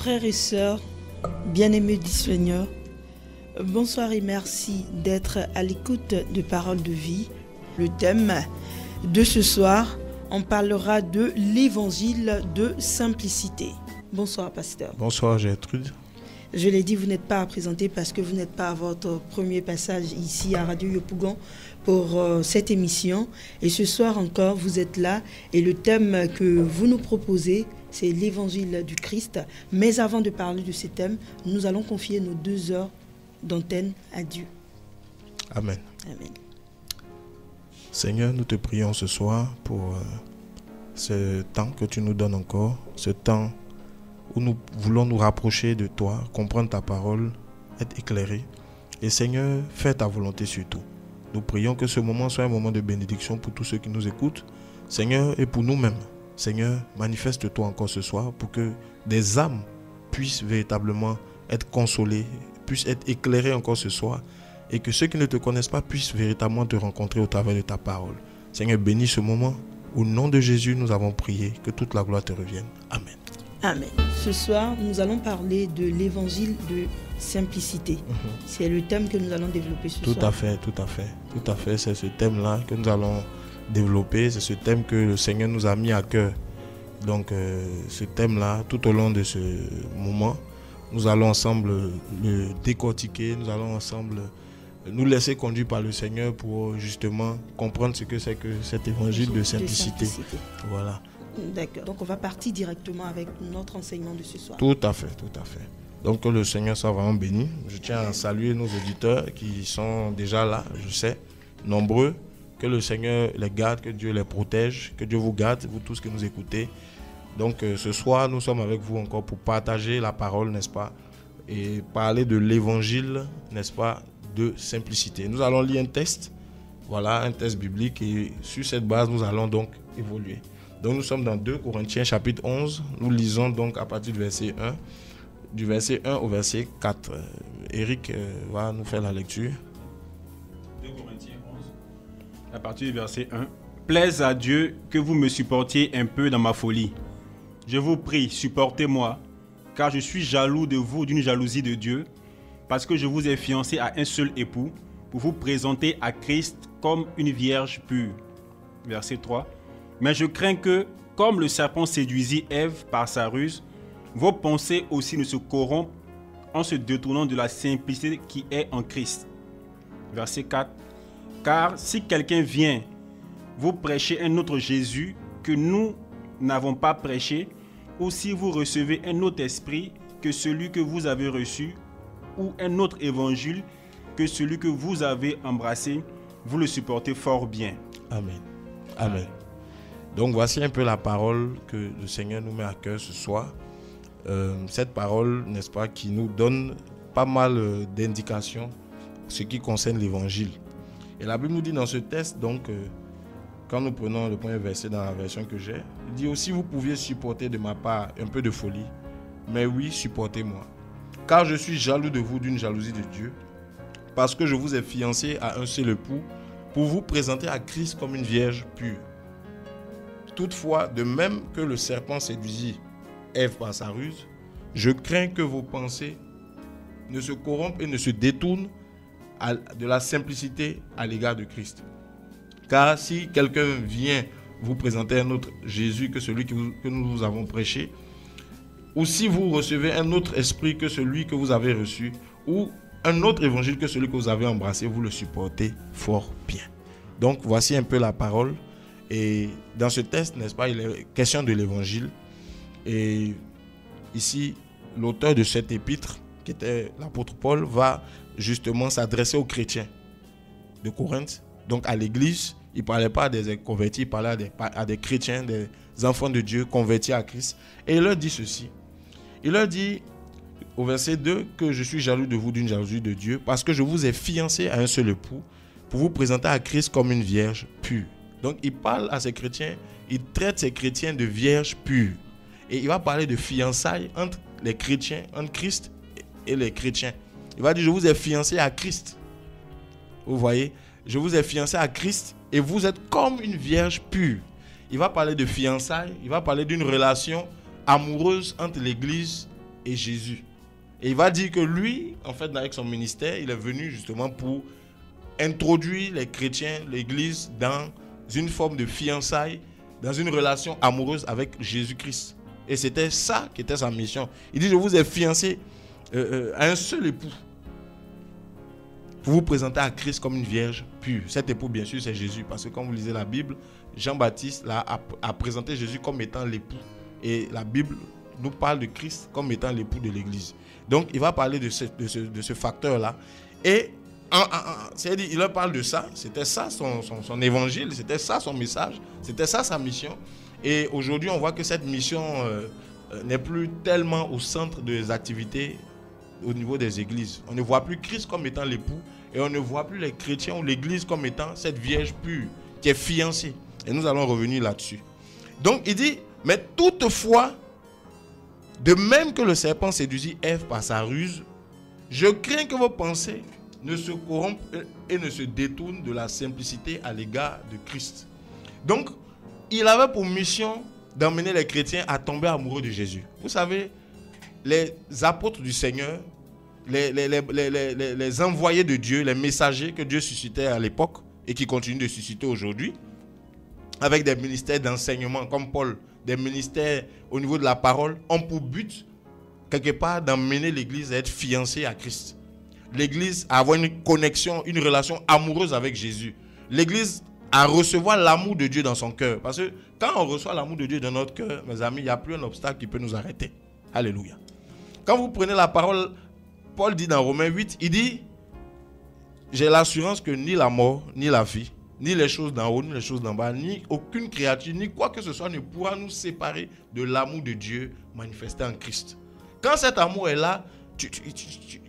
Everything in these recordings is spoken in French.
Frères et sœurs, bien-aimés du Seigneur, bonsoir et merci d'être à l'écoute de Paroles de vie. Le thème de ce soir, on parlera de l'évangile de simplicité. Bonsoir, pasteur. Bonsoir, Gertrude. Je l'ai dit, vous n'êtes pas à présenter parce que vous n'êtes pas à votre premier passage ici à Radio Yopougon pour cette émission. Et ce soir encore, vous êtes là et le thème que vous nous proposez, c'est l'évangile du Christ. Mais avant de parler de ce thème, nous allons confier nos 2 heures d'antenne à Dieu. Amen. Amen. Seigneur, nous te prions ce soir pour ce temps que tu nous donnes encore, ce temps où nous voulons nous rapprocher de toi, comprendre ta parole, être éclairés. Et Seigneur, fais ta volonté sur tout. Nous prions que ce moment soit un moment de bénédiction pour tous ceux qui nous écoutent, Seigneur, et pour nous-mêmes. Seigneur, manifeste-toi encore ce soir pour que des âmes puissent véritablement être consolées, puissent être éclairées encore ce soir, et que ceux qui ne te connaissent pas puissent véritablement te rencontrer au travers de ta parole. Seigneur, bénis ce moment. Au nom de Jésus, nous avons prié. Que toute la gloire te revienne. Amen. Amen. Ce soir, nous allons parler de l'évangile de simplicité. C'est le thème que nous allons développer ce soir. Tout à fait. C'est ce thème-là que nous allons développer. C'est ce thème que le Seigneur nous a mis à cœur. Donc, ce thème-là, tout au long de ce moment, nous allons ensemble le décortiquer. Nous allons ensemble nous laisser conduire par le Seigneur pour justement comprendre ce que c'est que cet évangile de simplicité. Voilà. D'accord. Donc on va partir directement avec notre enseignement de ce soir. Tout à fait. Donc que le Seigneur soit vraiment béni. Je tiens à saluer nos auditeurs qui sont déjà là, je sais, nombreux. Que le Seigneur les garde, que Dieu les protège, que Dieu vous garde, vous tous que nous écoutez. Donc ce soir, nous sommes avec vous encore pour partager la parole, n'est-ce pas? Et parler de l'évangile, n'est-ce pas, de simplicité. Nous allons lire un texte, voilà, un texte biblique, et sur cette base, nous allons donc évoluer. Donc nous sommes dans 2 Corinthiens chapitre 11, nous lisons donc à partir du verset 1, du verset 1 au verset 4. Eric va nous faire la lecture. 2 Corinthiens 11, à partir du verset 1. Plaise à Dieu que vous me supportiez un peu dans ma folie. Je vous prie, supportez-moi, car je suis jaloux de vous d'une jalousie de Dieu, parce que je vous ai fiancé à un seul époux, pour vous présenter à Christ comme une vierge pure. Verset 3. Mais je crains que, comme le serpent séduisit Ève par sa ruse, vos pensées aussi ne se corrompent en se détournant de la simplicité qui est en Christ. Verset 4. Car si quelqu'un vient vous prêcher un autre Jésus que nous n'avons pas prêché, ou si vous recevez un autre esprit que celui que vous avez reçu, ou un autre évangile que celui que vous avez embrassé, vous le supportez fort bien. Amen. Amen. Donc voici un peu la parole que le Seigneur nous met à cœur ce soir. Cette parole, n'est-ce pas, qui nous donne pas mal d'indications ce qui concerne l'évangile. Et la Bible nous dit dans ce texte, donc, quand nous prenons le premier verset dans la version que j'ai, il dit aussi, vous pouviez supporter de ma part un peu de folie, mais oui, supportez-moi. Car je suis jaloux de vous d'une jalousie de Dieu, parce que je vous ai fiancé à un seul époux, pour vous présenter à Christ comme une vierge pure. Toutefois, de même que le serpent séduisit Ève par sa ruse, je crains que vos pensées ne se corrompent et ne se détournent de la simplicité à l'égard de Christ. Car si quelqu'un vient vous présenter un autre Jésus que celui que nous vous avons prêché, ou si vous recevez un autre esprit que celui que vous avez reçu, ou un autre évangile que celui que vous avez embrassé, vous le supportez fort bien. Donc voici un peu la parole. Et dans ce texte, n'est-ce pas, il est question de l'évangile. Et ici, l'auteur de cet épître, qui était l'apôtre Paul, va justement s'adresser aux chrétiens de Corinthe, donc à l'église. Il ne parlait pas des convertis, il parlait à des chrétiens, des enfants de Dieu convertis à Christ. Et il leur dit ceci. Il leur dit au verset 2 que je suis jaloux de vous d'une jalousie de Dieu parce que je vous ai fiancé à un seul époux pour vous présenter à Christ comme une vierge pure. Donc il parle à ces chrétiens, il traite ces chrétiens de vierges pures. Et il va parler de fiançailles entre les chrétiens, entre Christ et les chrétiens. Il va dire, je vous ai fiancé à Christ. Vous voyez, je vous ai fiancé à Christ et vous êtes comme une vierge pure. Il va parler de fiançailles, il va parler d'une relation amoureuse entre l'église et Jésus. Et il va dire que lui, en fait, avec son ministère, il est venu justement pour introduire les chrétiens, l'Église, dans une forme de fiançailles, dans une relation amoureuse avec Jésus-Christ. Et c'était ça qui était sa mission. Il dit, je vous ai fiancé à un seul époux. Vous vous présentez à Christ comme une vierge pure. Cet époux, bien sûr, c'est Jésus. Parce que quand vous lisez la Bible, Jean-Baptiste là, a présenté Jésus comme étant l'époux. Et la Bible nous parle de Christ comme étant l'époux de l'Église. Donc, il va parler de ce facteur-là. Et c'est-à-dire, il leur parle de ça. C'était ça son évangile. C'était ça son message. C'était ça sa mission. Et aujourd'hui, on voit que cette mission n'est plus tellement au centre des activités au niveau des églises. On ne voit plus Christ comme étant l'époux et on ne voit plus les chrétiens ou l'église comme étant cette vierge pure qui est fiancée. Et nous allons revenir là-dessus. Donc il dit, mais toutefois, de même que le serpent séduisit Ève par sa ruse, je crains que vos pensées ne se corrompent et ne se détournent de la simplicité à l'égard de Christ. Donc, il avait pour mission d'emmener les chrétiens à tomber amoureux de Jésus. Vous savez, les apôtres du Seigneur, les envoyés de Dieu, les messagers que Dieu suscitait à l'époque et qui continuent de susciter aujourd'hui, avec des ministères d'enseignement comme Paul, des ministères au niveau de la parole, ont pour but, quelque part, d'emmener l'Église à être fiancée à Christ. L'Église à avoir une connexion, une relation amoureuse avec Jésus. L'Église à recevoir l'amour de Dieu dans son cœur. Parce que quand on reçoit l'amour de Dieu dans notre cœur, mes amis, il n'y a plus un obstacle qui peut nous arrêter. Alléluia. Quand vous prenez la parole, Paul dit dans Romains 8, il dit, j'ai l'assurance que ni la mort, ni la vie, ni les choses d'en haut, ni les choses d'en bas, ni aucune créature, ni quoi que ce soit ne pourra nous séparer de l'amour de Dieu manifesté en Christ. Quand cet amour est là,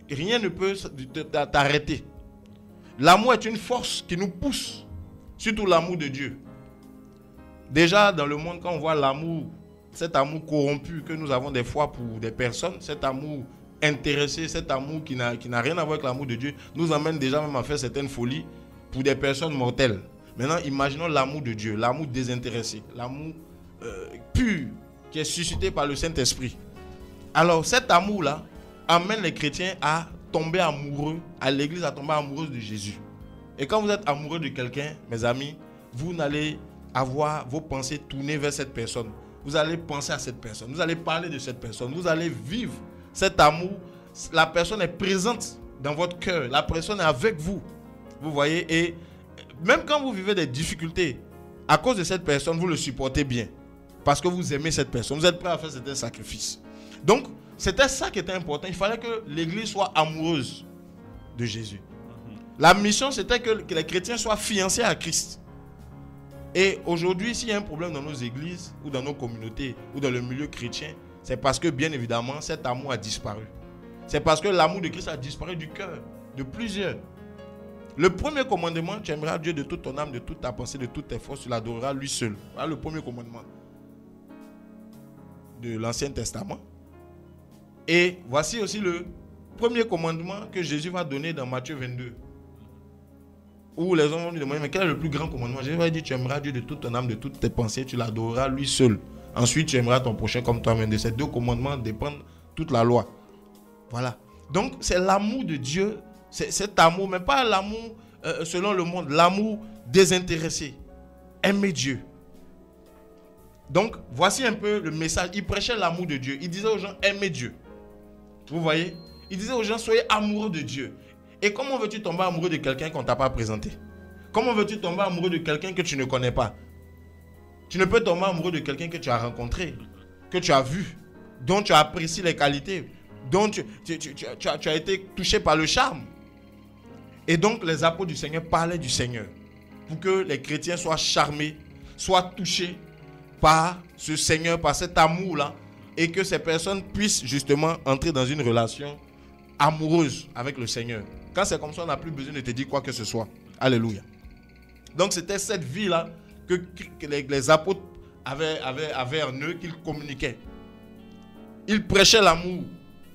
rien ne peut t'arrêter. L'amour est une force qui nous pousse, surtout l'amour de Dieu. Déjà dans le monde, quand on voit l'amour, cet amour corrompu que nous avons des fois pour des personnes, cet amour intéressé, cet amour qui n'a rien à voir avec l'amour de Dieu, nous emmène déjà même à faire certaines folies pour des personnes mortelles. Maintenant, imaginons l'amour de Dieu, l'amour désintéressé, l'amour pur qui est suscité par le Saint-Esprit. Alors, cet amour-là amène les chrétiens à tomber amoureux, à l'Église à tomber amoureuse de Jésus. Et quand vous êtes amoureux de quelqu'un, mes amis, vous n'allez avoir vos pensées tournées vers cette personne. Vous allez penser à cette personne, vous allez parler de cette personne, vous allez vivre cet amour. La personne est présente dans votre cœur, la personne est avec vous. Vous voyez, et même quand vous vivez des difficultés, à cause de cette personne, vous le supportez bien. Parce que vous aimez cette personne, vous êtes prêt à faire certains sacrifices. Donc, c'était ça qui était important. Il fallait que l'Église soit amoureuse de Jésus. La mission, c'était que les chrétiens soient fiancés à Christ. Et aujourd'hui, s'il y a un problème dans nos églises, ou dans nos communautés, ou dans le milieu chrétien, c'est parce que, bien évidemment, cet amour a disparu. C'est parce que l'amour de Christ a disparu du cœur de plusieurs. Le premier commandement, tu aimeras Dieu de toute ton âme, de toute ta pensée, de toutes tes forces, tu l'adoreras lui seul. Voilà le premier commandement de l'Ancien Testament. Et voici aussi le premier commandement que Jésus va donner dans Matthieu 22. Où les hommes vont lui demander, mais quel est le plus grand commandement? Jésus va dire, tu aimeras Dieu de toute ton âme, de toutes tes pensées, tu l'adoreras lui seul. Ensuite, tu aimeras ton prochain comme toi-même. De ces deux commandements dépendent toute la loi. Voilà. Donc, c'est l'amour de Dieu, c'est cet amour, mais pas l'amour selon le monde, l'amour désintéressé. Aimer Dieu. Donc, voici un peu le message. Il prêchait l'amour de Dieu. Il disait aux gens, aimez Dieu. Vous voyez? Il disait aux gens, soyez amoureux de Dieu. Et comment veux-tu tomber amoureux de quelqu'un qu'on ne t'a pas présenté? Comment veux-tu tomber amoureux de quelqu'un que tu ne connais pas? Tu ne peux tomber amoureux de quelqu'un que tu as rencontré, que tu as vu, dont tu as apprécié les qualités, dont tu as été touché par le charme. Et donc les apôtres du Seigneur parlaient du Seigneur pour que les chrétiens soient charmés, soient touchés par ce Seigneur, par cet amour-là, et que ces personnes puissent justement entrer dans une relation amoureuse avec le Seigneur. Quand c'est comme ça, on n'a plus besoin de te dire quoi que ce soit. Alléluia. Donc c'était cette vie-là que les apôtres avaient en eux, qu'ils communiquaient. Ils prêchaient l'amour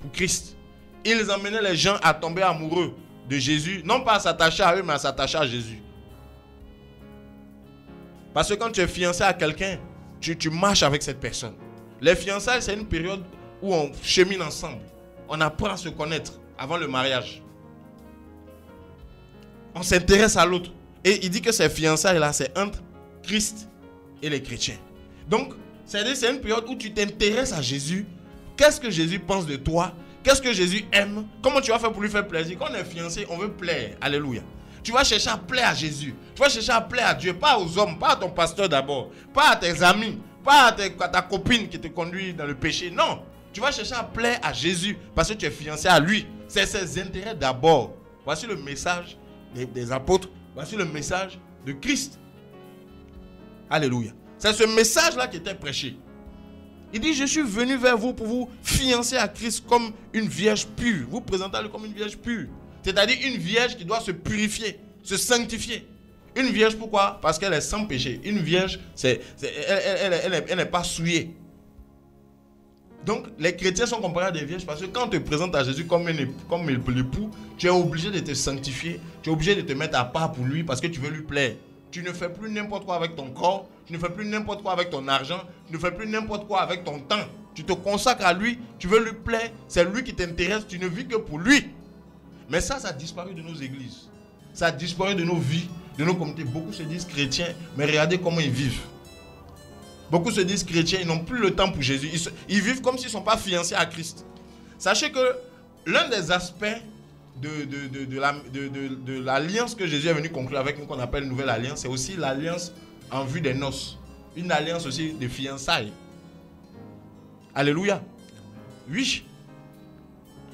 pour Christ. Ils emmenaient les gens à tomber amoureux de Jésus, non pas à s'attacher à eux, mais à s'attacher à Jésus. Parce que quand tu es fiancé à quelqu'un, tu marches avec cette personne. Les fiançailles, c'est une période où on chemine ensemble. On apprend à se connaître avant le mariage. On s'intéresse à l'autre. Et il dit que ces fiançailles-là, c'est entre Christ et les chrétiens. Donc, c'est une période où tu t'intéresses à Jésus. Qu'est-ce que Jésus pense de toi? Qu'est-ce que Jésus aime? Comment tu vas faire pour lui faire plaisir? Quand on est fiancé, on veut plaire. Alléluia. Tu vas chercher à plaire à Jésus. Tu vas chercher à plaire à Dieu. Pas aux hommes, pas à ton pasteur d'abord. Pas à tes amis. Pas à ta copine qui te conduit dans le péché. Non. Tu vas chercher à plaire à Jésus parce que tu es fiancé à lui. C'est ses intérêts d'abord. Voici le message des apôtres. Voici le message de Christ. Alléluia. C'est ce message-là qui était prêché. Il dit, je suis venu vers vous pour vous fiancer à Christ comme une vierge pure. Vous présentez-le comme une vierge pure. C'est-à-dire une vierge qui doit se purifier, se sanctifier. Une vierge, pourquoi? Parce qu'elle est sans péché. Une vierge, elle n'est pas souillée. Donc, les chrétiens sont comparés à des vierges parce que quand on te présente à Jésus comme l'époux, tu es obligé de te sanctifier. Tu es obligé de te mettre à part pour lui parce que tu veux lui plaire. Tu ne fais plus n'importe quoi avec ton corps. Tu ne fais plus n'importe quoi avec ton argent. Tu ne fais plus n'importe quoi avec ton temps. Tu te consacres à lui. Tu veux lui plaire. C'est lui qui t'intéresse. Tu ne vis que pour lui. Mais ça a disparu de nos églises. Ça a disparu de nos vies, de nos communautés. Beaucoup se disent chrétiens, mais regardez comment ils vivent. Beaucoup se disent chrétiens, ils n'ont plus le temps pour Jésus. Ils vivent comme s'ils ne sont pas fiancés à Christ. Sachez que l'un des aspects de l'alliance que Jésus est venu conclure avec nous, qu'on appelle Nouvelle Alliance, c'est aussi l'alliance en vue des noces. Une alliance aussi de fiançailles. Alléluia. Oui.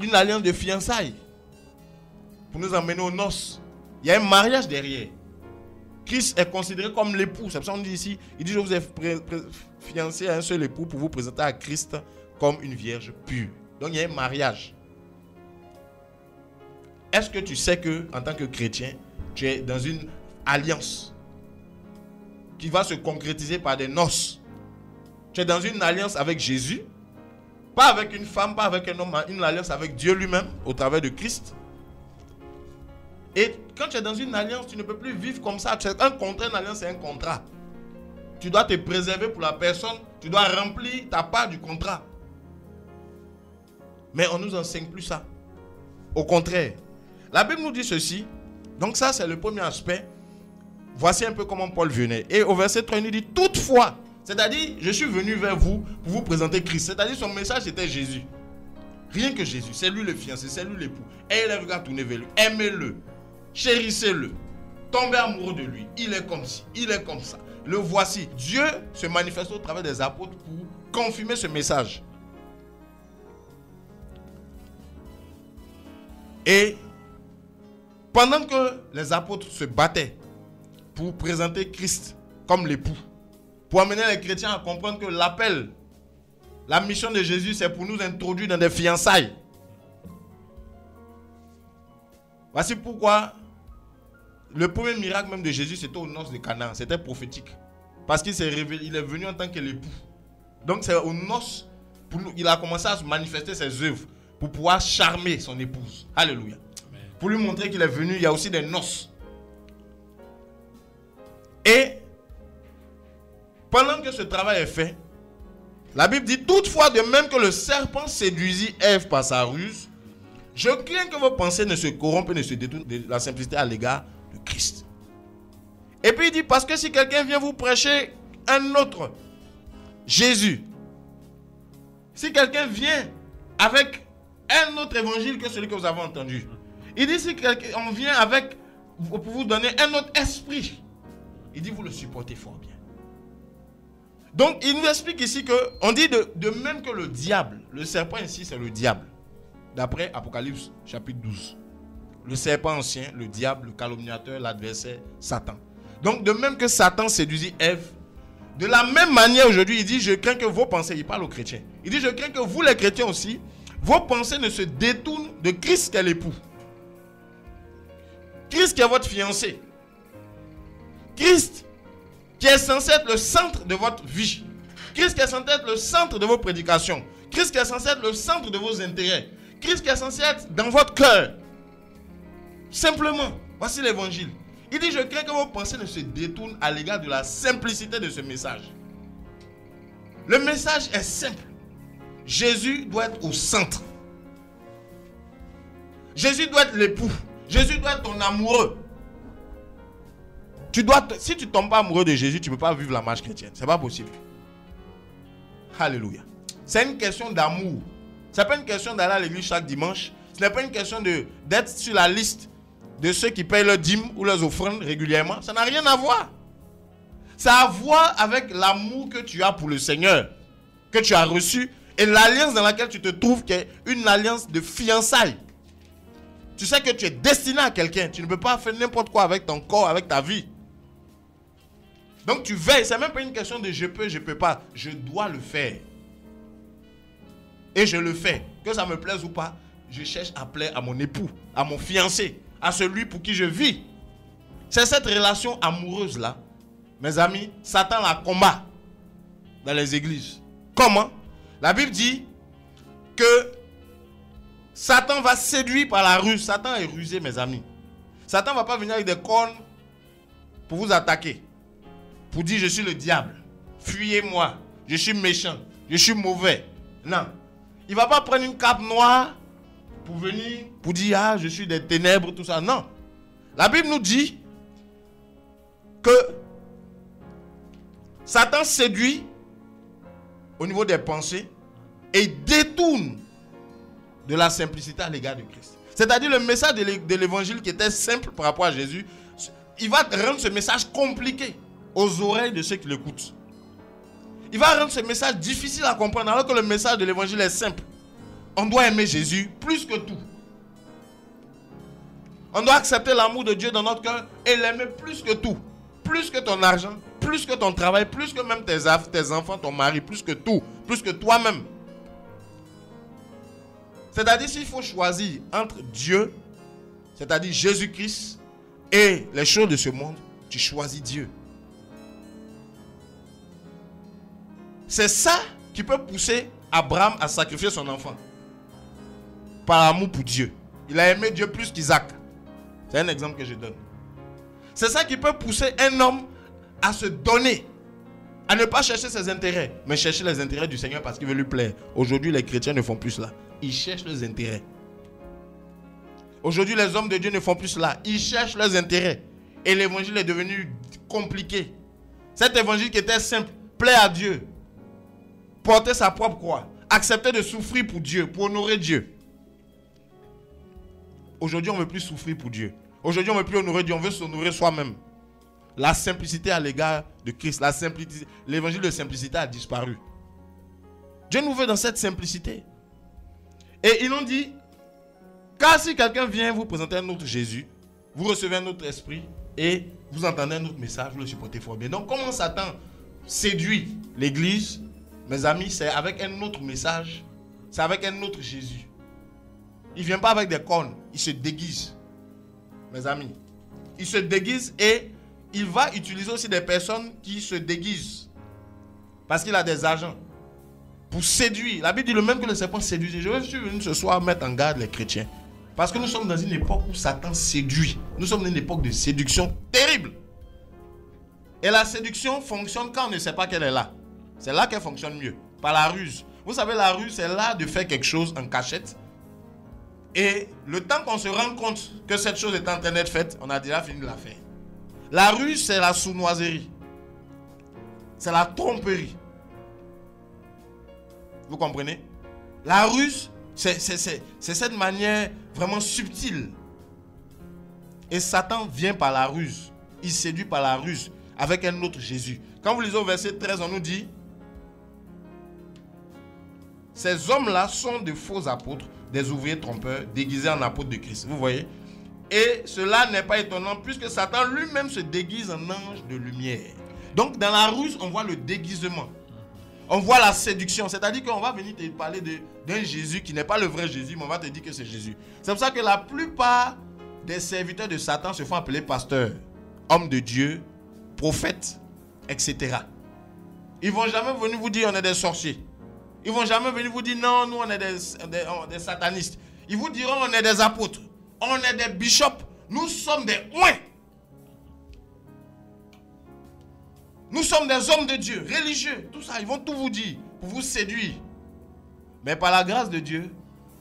Une alliance de fiançailles. Pour nous emmener aux noces. Il y a un mariage derrière. Christ est considéré comme l'époux. C'est pour ça qu'on dit ici, il dit, je vous ai fiancé à un seul époux pour vous présenter à Christ comme une vierge pure. Donc il y a un mariage. Est-ce que tu sais que, en tant que chrétien, tu es dans une alliance qui va se concrétiser par des noces? Tu es dans une alliance avec Jésus, pas avec une femme, pas avec un homme, mais une alliance avec Dieu lui-même, au travers de Christ. Et quand tu es dans une alliance, tu ne peux plus vivre comme ça. Un contrat, une alliance, c'est un contrat. Tu dois te préserver pour la personne. Tu dois remplir ta part du contrat. Mais on ne nous enseigne plus ça. Au contraire. La Bible nous dit ceci. Donc ça, c'est le premier aspect. Voici un peu comment Paul venait. Et au verset 3, il nous dit, toutefois, c'est-à-dire, je suis venu vers vous pour vous présenter Christ. C'est-à-dire, son message, c'était Jésus. Rien que Jésus. C'est lui le fiancé, c'est lui l'époux. Ayez les regards tournés vers lui. Aimez-le. Chérissez-le. Tombez amoureux de lui. Il est comme ci, il est comme ça. Le voici. Dieu se manifeste au travers des apôtres pour confirmer ce message. Et pendant que les apôtres se battaient pour présenter Christ comme l'époux, pour amener les chrétiens à comprendre que l'appel, la mission de Jésus, c'est pour nous introduire dans des fiançailles. Voici pourquoi le premier miracle même de Jésus, c'était aux noces de Cana. C'était prophétique. Parce qu'il s'est révélé, il est venu en tant que l'époux. Donc c'est aux noces, il a commencé à se manifester ses œuvres pour pouvoir charmer son épouse. Alléluia. Amen. Pour lui montrer qu'il est venu, il y a aussi des noces. Et pendant que ce travail est fait, la Bible dit, toutefois, de même que le serpent séduisit Ève par sa ruse, je crains que vos pensées ne se corrompent et ne se détournent de la simplicité à l'égard de Christ. Et puis il dit, parce que si quelqu'un vient vous prêcher un autre Jésus, si quelqu'un vient avec un autre évangile que celui que vous avez entendu, il dit, si quelqu'un vient avec, pour vous donner un autre esprit, il dit, vous le supportez fort bien. Donc il nous explique ici que, on dit de même que le diable, le serpent ici c'est le diable. D'après Apocalypse chapitre 12. Le serpent ancien, le diable, le calomniateur, l'adversaire, Satan. Donc de même que Satan séduisit Ève, de la même manière aujourd'hui, il dit, je crains que vos pensées, il parle aux chrétiens, il dit, je crains que vous les chrétiens aussi, vos pensées ne se détournent de Christ qui est l'époux. Christ qui est votre fiancé. Christ qui est censé être le centre de votre vie. Christ qui est censé être le centre de vos prédications. Christ qui est censé être le centre de vos intérêts. Christ qui est censé être dans votre cœur. Simplement, voici l'évangile. Il dit, je crains que vos pensées ne se détournent à l'égard de la simplicité de ce message. Le message est simple. Jésus doit être au centre. Jésus doit être l'époux. Jésus doit être ton amoureux. Si tu ne tombes pas amoureux de Jésus, tu ne peux pas vivre la marche chrétienne. Ce n'est pas possible. Alléluia. C'est une question d'amour. Ce n'est pas une question d'aller à l'église chaque dimanche. Ce n'est pas une question d'être sur la liste de ceux qui payent leurs dîmes ou leurs offrandes régulièrement. Ça n'a rien à voir. Ça a à voir avec l'amour que tu as pour le Seigneur, que tu as reçu, et l'alliance dans laquelle tu te trouves, qui est une alliance de fiançailles. Tu sais que tu es destiné à quelqu'un. Tu ne peux pas faire n'importe quoi avec ton corps, avec ta vie. Donc tu veilles. Ce n'est même pas une question de je peux pas. Je dois le faire. Et je le fais. Que ça me plaise ou pas, je cherche à plaire à mon époux, à mon fiancé, à celui pour qui je vis. C'est cette relation amoureuse-là, mes amis, Satan la combat dans les églises. Comment? La Bible dit que Satan va séduire par la ruse. Satan est rusé, mes amis. Satan ne va pas venir avec des cornes pour vous attaquer. Pour dire je suis le diable. Fuyez-moi. Je suis méchant. Je suis mauvais. Non. Il ne va pas prendre une cape noire pour venir, pour dire ah je suis des ténèbres, tout ça. Non. La Bible nous dit que Satan séduit au niveau des pensées et détourne de la simplicité à l'égard de Christ. C'est-à-dire le message de l'évangile qui était simple par rapport à Jésus, il va rendre ce message compliqué aux oreilles de ceux qui l'écoutent. Il va rendre ce message difficile à comprendre alors que le message de l'évangile est simple. On doit aimer Jésus plus que tout. On doit accepter l'amour de Dieu dans notre cœur et l'aimer plus que tout. Plus que ton argent, plus que ton travail, plus que même tes enfants, ton mari, plus que tout, plus que toi-même. C'est-à-dire s'il faut choisir entre Dieu, c'est-à-dire Jésus-Christ, et les choses de ce monde, tu choisis Dieu. C'est ça qui peut pousser Abraham à sacrifier son enfant. Par amour pour Dieu. Il a aimé Dieu plus qu'Isaac. C'est un exemple que je donne. C'est ça qui peut pousser un homme à se donner. À ne pas chercher ses intérêts, mais chercher les intérêts du Seigneur parce qu'il veut lui plaire. Aujourd'hui, les chrétiens ne font plus cela. Ils cherchent leurs intérêts. Aujourd'hui, les hommes de Dieu ne font plus cela. Ils cherchent leurs intérêts. Et l'évangile est devenu compliqué. Cet évangile qui était simple, plaire à Dieu, porter sa propre croix, accepter de souffrir pour Dieu, pour honorer Dieu. Aujourd'hui, on ne veut plus souffrir pour Dieu. Aujourd'hui, on ne veut plus honorer Dieu, on veut s'honorer soi-même. La simplicité à l'égard de Christ, l'évangile de simplicité a disparu. Dieu nous veut dans cette simplicité. Et ils nous dit, car si quelqu'un vient vous présenter un autre Jésus, vous recevez un autre esprit et vous entendez un autre message, vous le supportez fort bien. Donc comment Satan séduit l'église, mes amis, c'est avec un autre message, c'est avec un autre Jésus. Il ne vient pas avec des cornes, il se déguise. Mes amis, il se déguise et il va utiliser aussi des personnes qui se déguisent. Parce qu'il a des agents. Pour séduire. La Bible dit le même que le serpent séduisait. Je suis venu ce soir mettre en garde les chrétiens. Parce que nous sommes dans une époque où Satan séduit. Nous sommes dans une époque de séduction terrible. Et la séduction fonctionne quand on ne sait pas qu'elle est là. C'est là qu'elle fonctionne mieux. Par la ruse. Vous savez, la ruse, c'est là de faire quelque chose en cachette. Et le temps qu'on se rend compte que cette chose est en train d'être faite, on a déjà fini de la faire. La ruse, c'est la sournoiserie. C'est la tromperie. Vous comprenez? La ruse, c'est cette manière vraiment subtile. Et Satan vient par la ruse. Il séduit par la ruse avec un autre Jésus. Quand vous lisez au verset 13, on nous dit: ces hommes-là sont de faux apôtres, des ouvriers trompeurs, déguisés en apôtres de Christ. Vous voyez? Et cela n'est pas étonnant puisque Satan lui-même se déguise en ange de lumière. Donc dans la ruse, on voit le déguisement. On voit la séduction. C'est-à-dire qu'on va venir te parler d'un Jésus qui n'est pas le vrai Jésus, mais on va te dire que c'est Jésus. C'est pour ça que la plupart des serviteurs de Satan se font appeler pasteurs, hommes de Dieu, prophètes, etc. Ils ne vont jamais venir vous dire on est des sorciers. Ils ne vont jamais venir vous dire non, nous on est des satanistes. Ils vous diront on est des apôtres. On est des bishops. Nous sommes des oins. Nous sommes des hommes de Dieu, religieux. Tout ça, ils vont tout vous dire pour vous séduire. Mais par la grâce de Dieu,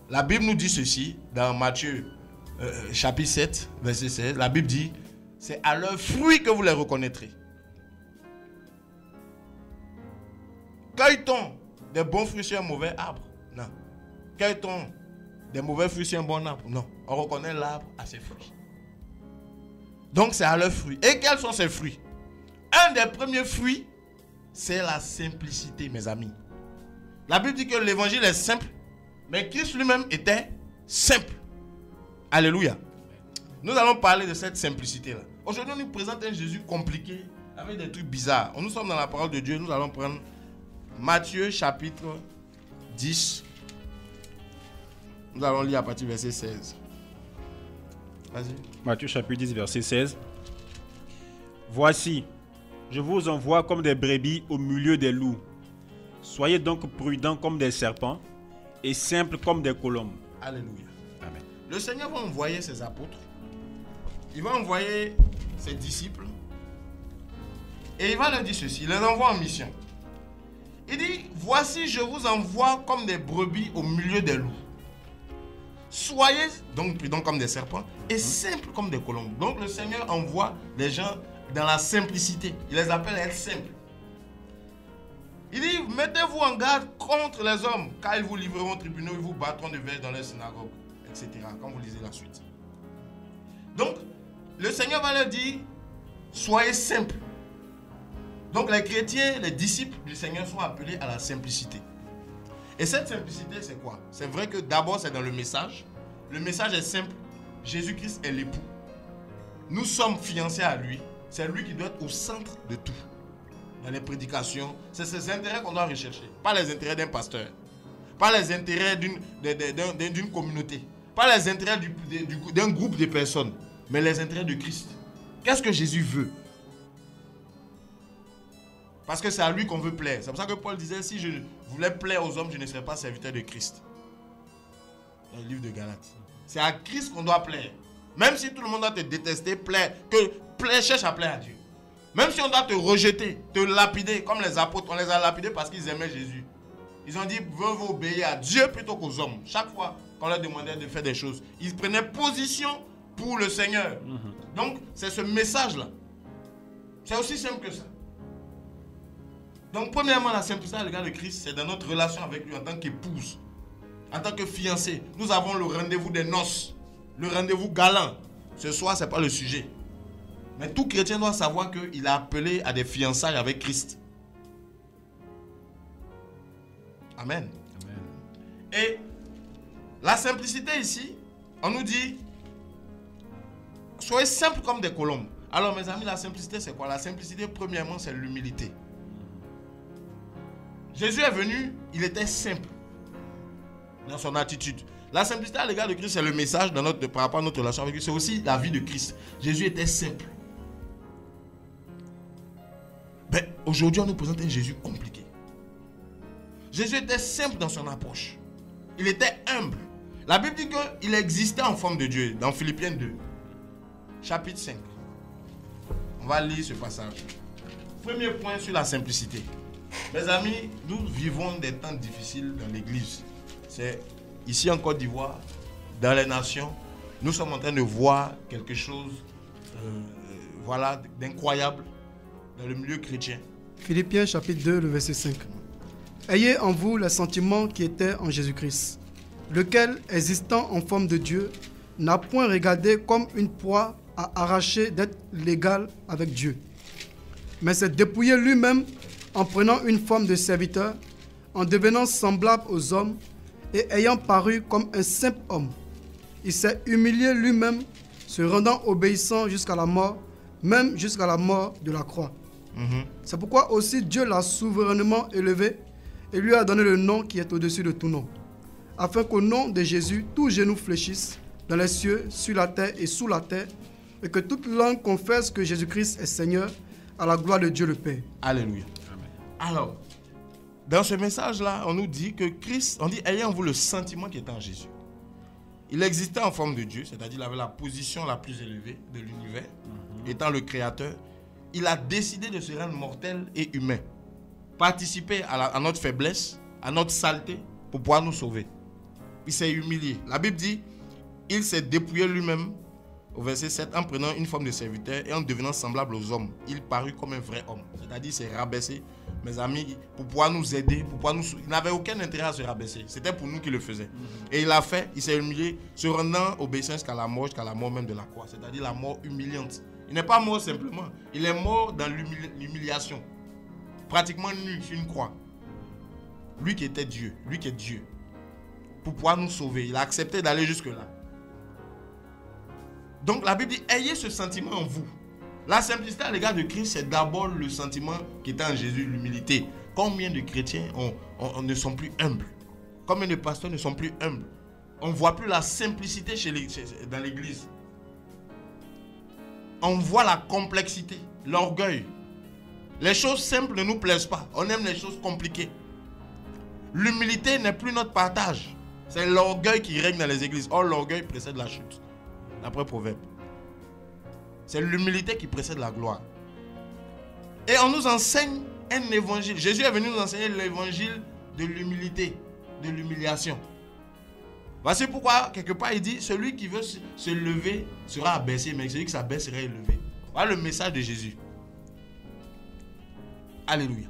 la Bible nous dit ceci, dans Matthieu chapitre 7, verset 16, la Bible dit, c'est à leurs fruits que vous les reconnaîtrez. Cueille-t-on des bons fruits sur un mauvais arbre? Non. Cueille-t-on des mauvais fruits sur un bon arbre? Non. On reconnaît l'arbre à ses fruits. Donc c'est à leurs fruits. Et quels sont ces fruits? Un des premiers fruits, c'est la simplicité, mes amis. La Bible dit que l'évangile est simple, mais Christ lui-même était simple. Alléluia. Nous allons parler de cette simplicité-là. Aujourd'hui, on nous présente un Jésus compliqué, avec des trucs bizarres. Nous sommes dans la parole de Dieu, nous allons prendre Matthieu chapitre 10. Nous allons lire à partir du verset 16. Vas-y. Matthieu chapitre 10, verset 16. Voici, je vous envoie comme des brebis au milieu des loups. Soyez donc prudents comme des serpents et simples comme des colombes. Alléluia. Amen. Le Seigneur va envoyer ses apôtres. Il va envoyer ses disciples. Et il va leur dire ceci. Il les envoie en mission. Il dit, voici, je vous envoie comme des brebis au milieu des loups. Soyez donc prudents comme des serpents et simples comme des colombes. Donc le Seigneur envoie des gens dans la simplicité. Il les appelle à être simples. Il dit, mettez-vous en garde contre les hommes, car ils vous livreront au tribunal, ils vous battront de verge dans les synagogues, etc. Quand vous lisez la suite. Donc, le Seigneur va leur dire, soyez simples. Donc les chrétiens, les disciples du Seigneur sont appelés à la simplicité. Et cette simplicité, c'est quoi? C'est vrai que d'abord, c'est dans le message. Le message est simple. Jésus-Christ est l'époux. Nous sommes fiancés à lui. C'est lui qui doit être au centre de tout. Dans les prédications, c'est ses intérêts qu'on doit rechercher. Pas les intérêts d'un pasteur. Pas les intérêts d'une communauté. Pas les intérêts d'un groupe de personnes. Mais les intérêts de Christ. Qu'est-ce que Jésus veut? Parce que c'est à lui qu'on veut plaire. C'est pour ça que Paul disait, si je voulais plaire aux hommes, je ne serais pas serviteur de Christ. Dans le livre de Galates. C'est à Christ qu'on doit plaire. Même si tout le monde doit te détester, cherche à plaire à Dieu. Même si on doit te rejeter, te lapider, comme les apôtres, on les a lapidés parce qu'ils aimaient Jésus. Ils ont dit, veut obéir à Dieu plutôt qu'aux hommes. Chaque fois qu'on leur demandait de faire des choses, ils prenaient position pour le Seigneur. Donc, c'est ce message-là. C'est aussi simple que ça. Donc, premièrement, la simplicité à l'égard de Christ, c'est dans notre relation avec lui en tant qu'épouse, en tant que fiancé. Nous avons le rendez-vous des noces, le rendez-vous galant. Ce soir, ce n'est pas le sujet. Mais tout chrétien doit savoir qu'il est appelé à des fiançailles avec Christ. Amen. Amen. Et la simplicité ici, on nous dit, soyez simples comme des colombes. Alors mes amis, la simplicité c'est quoi? La simplicité, premièrement, c'est l'humilité. Jésus est venu, il était simple dans son attitude. La simplicité à l'égard de Christ, c'est le message par rapport à notre relation avec lui. C'est aussi la vie de Christ. Jésus était simple. Mais aujourd'hui, on nous présente un Jésus compliqué. Jésus était simple dans son approche. Il était humble. La Bible dit qu'il existait en forme de Dieu. Dans Philippiens 2, chapitre 5. On va lire ce passage. Premier point sur la simplicité. Mes amis, nous vivons des temps difficiles dans l'église. C'est ici en Côte d'Ivoire, dans les nations, nous sommes en train de voir quelque chose d'incroyable dans le milieu chrétien. Philippiens chapitre 2, le verset 5. Ayez en vous les sentiments qui étaient en Jésus-Christ, lequel, existant en forme de Dieu, n'a point regardé comme une proie à arracher d'être l'égal avec Dieu, mais s'est dépouillé lui-même en prenant une forme de serviteur, en devenant semblable aux hommes et ayant paru comme un simple homme. Il s'est humilié lui-même, se rendant obéissant jusqu'à la mort, même jusqu'à la mort de la croix. C'est pourquoi aussi Dieu l'a souverainement élevé et lui a donné le nom qui est au-dessus de tout nom, afin qu'au nom de Jésus, tout genou fléchisse dans les cieux, sur la terre et sous la terre, et que toute langue confesse que Jésus-Christ est Seigneur, à la gloire de Dieu le Père. Alléluia. Amen. Alors, dans ce message-là, on nous dit que Christ, on dit, ayez en vous le sentiment qui est en Jésus. Il existait en forme de Dieu, c'est-à-dire il avait la position la plus élevée de l'univers, étant le créateur. Il a décidé de se rendre mortel et humain, participer à notre faiblesse, à notre saleté, pour pouvoir nous sauver. Il s'est humilié. La Bible dit, il s'est dépouillé lui-même, au verset 7, en prenant une forme de serviteur et en devenant semblable aux hommes. Il parut comme un vrai homme. C'est-à-dire, il s'est rabaissé, mes amis, pour pouvoir nous aider, pour pouvoir nous... Il n'avait aucun intérêt à se rabaisser. C'était pour nous qu'il le faisait. Et il l'a fait, il s'est humilié, se rendant obéissant jusqu'à la mort même de la croix. C'est-à-dire la mort humiliante. Il n'est pas mort simplement. Il est mort dans l'humiliation. Pratiquement nu sur une croix. Lui qui était Dieu, lui qui est Dieu. Pour pouvoir nous sauver. Il a accepté d'aller jusque-là. Donc la Bible dit, ayez ce sentiment en vous. La simplicité à l'égard de Christ, c'est d'abord le sentiment qui était en Jésus, l'humilité. Combien de chrétiens ne sont plus humbles? Combien de pasteurs ne sont plus humbles? On ne voit plus la simplicité dans l'église. On voit la complexité, l'orgueil. Les choses simples ne nous plaisent pas. On aime les choses compliquées. L'humilité n'est plus notre partage. C'est l'orgueil qui règne dans les églises. Or, l'orgueil précède la chute. D'après Proverbe. C'est l'humilité qui précède la gloire. Et on nous enseigne un évangile. Jésus est venu nous enseigner l'évangile de l'humilité, de l'humiliation. Voici pourquoi, quelque part, il dit, celui qui veut se lever sera abaissé, mais celui qui s'abaisse sera élevé. Voilà le message de Jésus. Alléluia.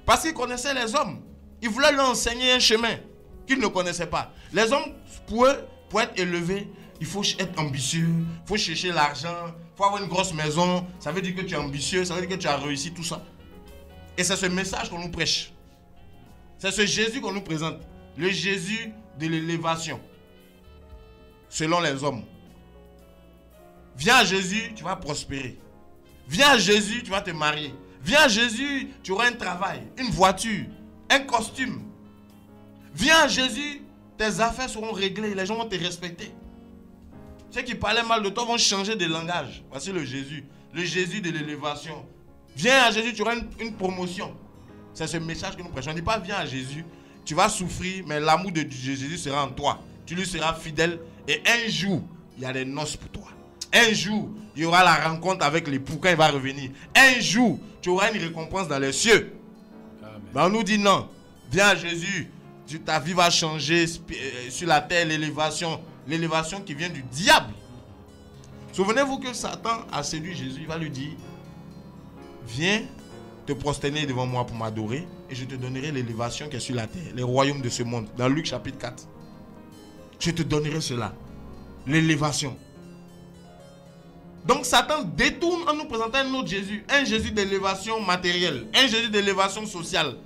Parce qu'il connaissait les hommes. Il voulait leur enseigner un chemin qu'ils ne connaissaient pas. Les hommes, pour être élevés, il faut être ambitieux, il faut chercher l'argent, il faut avoir une grosse maison. Ça veut dire que tu es ambitieux, ça veut dire que tu as réussi, tout ça. Et c'est ce message qu'on nous prêche. C'est ce Jésus qu'on nous présente. Le Jésus de l'élévation. Selon les hommes. Viens à Jésus, tu vas prospérer. Viens à Jésus, tu vas te marier. Viens à Jésus, tu auras un travail, une voiture, un costume. Viens à Jésus, tes affaires seront réglées, les gens vont te respecter. Ceux qui parlaient mal de toi vont changer de langage. Voici le Jésus de l'élévation. Viens à Jésus, tu auras une promotion. C'est ce message que nous prêchons. On ne dit pas viens à Jésus, tu vas souffrir, mais l'amour de Jésus sera en toi. Tu lui seras fidèle et un jour, il y a des noces pour toi. Un jour, il y aura la rencontre avec l'époux quand il va revenir. Un jour, tu auras une récompense dans les cieux. Mais on nous dit non, viens à Jésus, ta vie va changer sur la terre, l'élévation qui vient du diable. Souvenez-vous que Satan a séduit Jésus, il va lui dire, viens te prosterner devant moi pour m'adorer et je te donnerai l'élévation qui est sur la terre, les royaumes de ce monde. Dans Luc chapitre 4. Je te donnerai cela, l'élévation. Donc Satan détourne en nous présentant un autre Jésus, un Jésus d'élévation matérielle, un Jésus d'élévation sociale,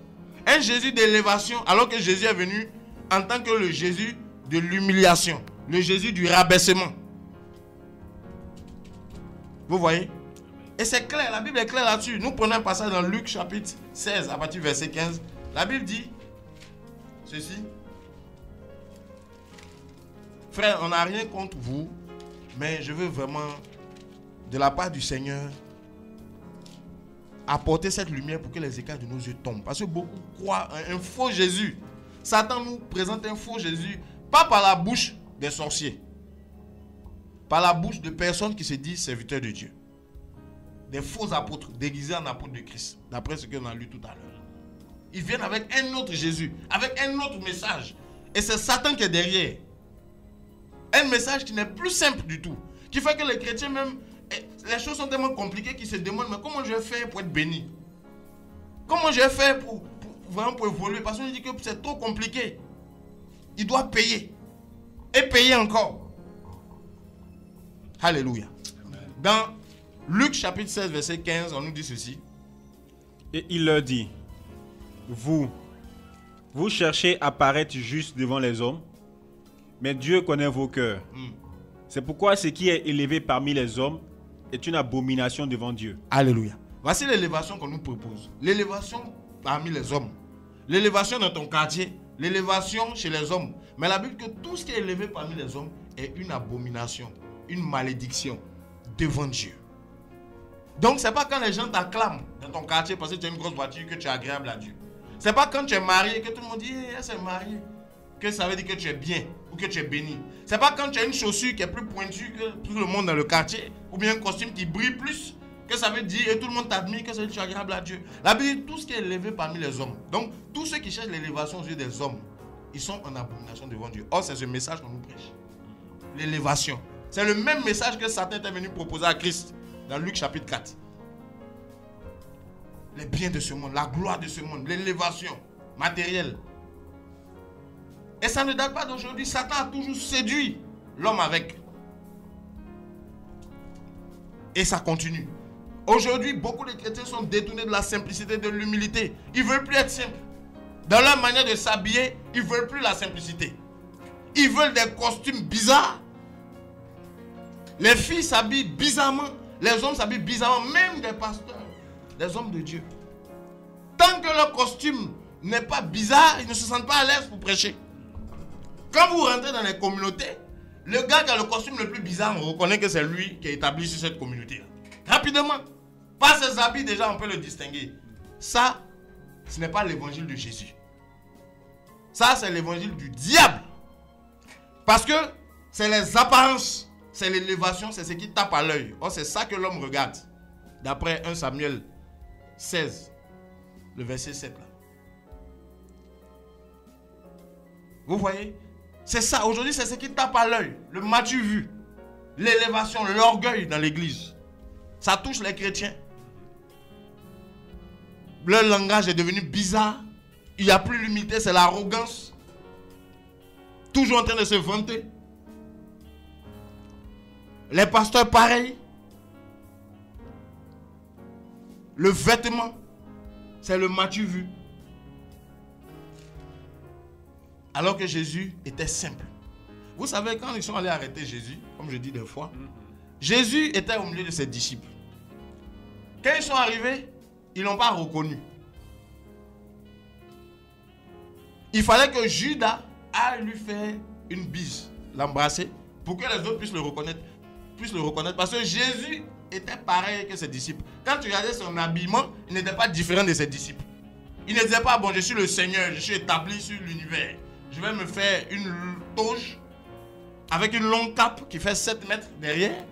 un Jésus d'élévation alors que Jésus est venu en tant que le Jésus de l'humiliation, le Jésus du rabaissement. Vous voyez? Et c'est clair, la Bible est claire là-dessus. Nous prenons un passage dans Luc chapitre 16 à partir du verset 15. La Bible dit ceci. Frère, on n'a rien contre vous, mais je veux vraiment, de la part du Seigneur, apporter cette lumière pour que les écailles de nos yeux tombent. Parce que beaucoup croient en un faux Jésus. Satan nous présente un faux Jésus, pas par la bouche des sorciers, par la bouche de personnes qui se disent serviteurs de Dieu. Des faux apôtres déguisés en apôtres de Christ, d'après ce qu'on a lu tout à l'heure. Ils viennent avec un autre Jésus, avec un autre message. Et c'est Satan qui est derrière. Un message qui n'est plus simple du tout. Qui fait que les chrétiens même, les choses sont tellement compliquées qu'ils se demandent, mais comment je vais faire pour être béni? Comment je vais faire pour évoluer? Parce qu'on dit que c'est trop compliqué. Il doit payer. Et payer encore. Alléluia. Dans Luc chapitre 16 verset 15, on nous dit ceci. Et il leur dit, vous cherchez à paraître juste devant les hommes, mais Dieu connaît vos cœurs. C'est pourquoi ce qui est élevé parmi les hommes est une abomination devant Dieu. Alléluia. Voici l'élévation qu'on nous propose. L'élévation parmi les hommes. L'élévation dans ton quartier. L'élévation chez les hommes. Mais la Bible dit que tout ce qui est élevé parmi les hommes est une abomination, une malédiction devant Dieu. Donc, ce n'est pas quand les gens t'acclament dans ton quartier parce que tu as une grosse voiture que tu es agréable à Dieu. Ce n'est pas quand tu es marié que tout le monde dit elle s'est mariée que ça veut dire que tu es bien ou que tu es béni. Ce n'est pas quand tu as une chaussure qui est plus pointue que tout le monde dans le quartier ou bien un costume qui brille plus que ça veut dire et tout le monde t'admire que ça veut dire que tu es agréable à Dieu. La Bible dit tout ce qui est élevé parmi les hommes. Donc, tous ceux qui cherchent l'élévation aux yeux des hommes, ils sont en abomination devant Dieu. Or, c'est ce message qu'on nous prêche. L'élévation. C'est le même message que Satan est venu proposer à Christ dans Luc chapitre 4. Les biens de ce monde, la gloire de ce monde, l'élévation matérielle. Et ça ne date pas d'aujourd'hui. Satan a toujours séduit l'homme avec. Et ça continue. Aujourd'hui, beaucoup de chrétiens sont détournés de la simplicité, de l'humilité. Ils ne veulent plus être simples. Dans leur manière de s'habiller, ils ne veulent plus la simplicité. Ils veulent des costumes bizarres. Les filles s'habillent bizarrement. Les hommes s'habillent bizarrement. Même des pasteurs, des hommes de Dieu. Tant que leur costume n'est pas bizarre, ils ne se sentent pas à l'aise pour prêcher. Quand vous rentrez dans les communautés, le gars qui a le costume le plus bizarre, on reconnaît que c'est lui qui est établi sur cette communauté. Rapidement. Par ses habits, déjà, on peut le distinguer. Ça, ce n'est pas l'évangile de Jésus. Ça, c'est l'évangile du diable. Parce que c'est les apparences, c'est l'élévation, c'est ce qui tape à l'œil. Or, c'est ça que l'homme regarde. D'après 1 Samuel 16, le verset 7. Là. Vous voyez? C'est ça. Aujourd'hui, c'est ce qui tape à l'œil. Le m'as-tu vu? L'élévation, l'orgueil dans l'église. Ça touche les chrétiens. Leur langage est devenu bizarre. Il n'y a plus l'humilité, c'est l'arrogance. Toujours en train de se vanter. Les pasteurs, pareil. Le vêtement, c'est le m'as-tu vu. Alors que Jésus était simple. Vous savez, quand ils sont allés arrêter Jésus, comme je dis des fois, Jésus était au milieu de ses disciples. Quand ils sont arrivés, ils ne l'ont pas reconnu. Il fallait que Judas aille lui faire une bise, l'embrasser, pour que les autres puissent le reconnaître. Parce que Jésus était pareil que ses disciples. Quand tu regardais son habillement, il n'était pas différent de ses disciples. Il ne disait pas, bon, je suis le Seigneur, je suis établi sur l'univers. Je vais me faire une toge avec une longue cape qui fait 7 mètres derrière.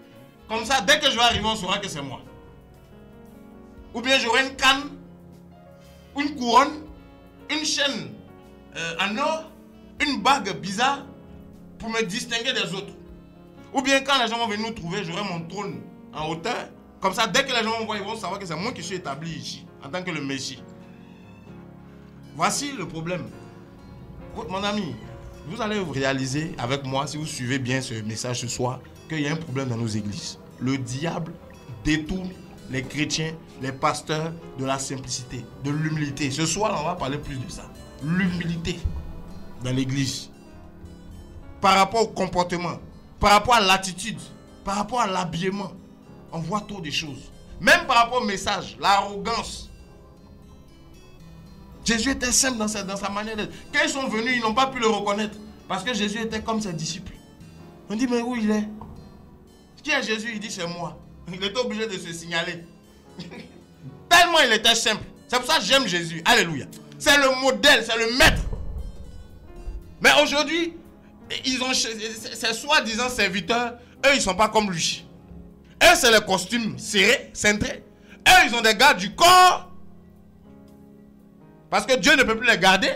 Comme ça, dès que je vais arriver, on saura que c'est moi. Ou bien j'aurai une canne, une couronne, une chaîne en or, une bague bizarre pour me distinguer des autres. Ou bien quand les gens vont venir nous trouver, j'aurai mon trône en hauteur. Comme ça, dès que les gens vont voir, ils vont savoir que c'est moi qui suis établi ici, en tant que le Messie. Voici le problème. Mon ami, vous allez réaliser avec moi, si vous suivez bien ce message ce soir, qu'il y a un problème dans nos églises. Le diable détourne les chrétiens, les pasteurs de la simplicité, de l'humilité. Ce soir, on va parler plus de ça. L'humilité dans l'église. Par rapport au comportement, par rapport à l'attitude, par rapport à l'habillement, on voit trop de choses. Même par rapport au message, l'arrogance. Jésus était simple dans sa manière d'être. Quand ils sont venus, ils n'ont pas pu le reconnaître. Parce que Jésus était comme ses disciples. On dit, mais où il est? Qui est Jésus? Il dit, c'est moi. Il était obligé de se signaler. Tellement il était simple. C'est pour ça que j'aime Jésus. Alléluia. C'est le modèle, c'est le maître. Mais aujourd'hui, ces soi-disant serviteurs, eux, ils ne sont pas comme lui. Eux, c'est les costumes serrés, cintrés. Eux, ils ont des gardes du corps. Parce que Dieu ne peut plus les garder.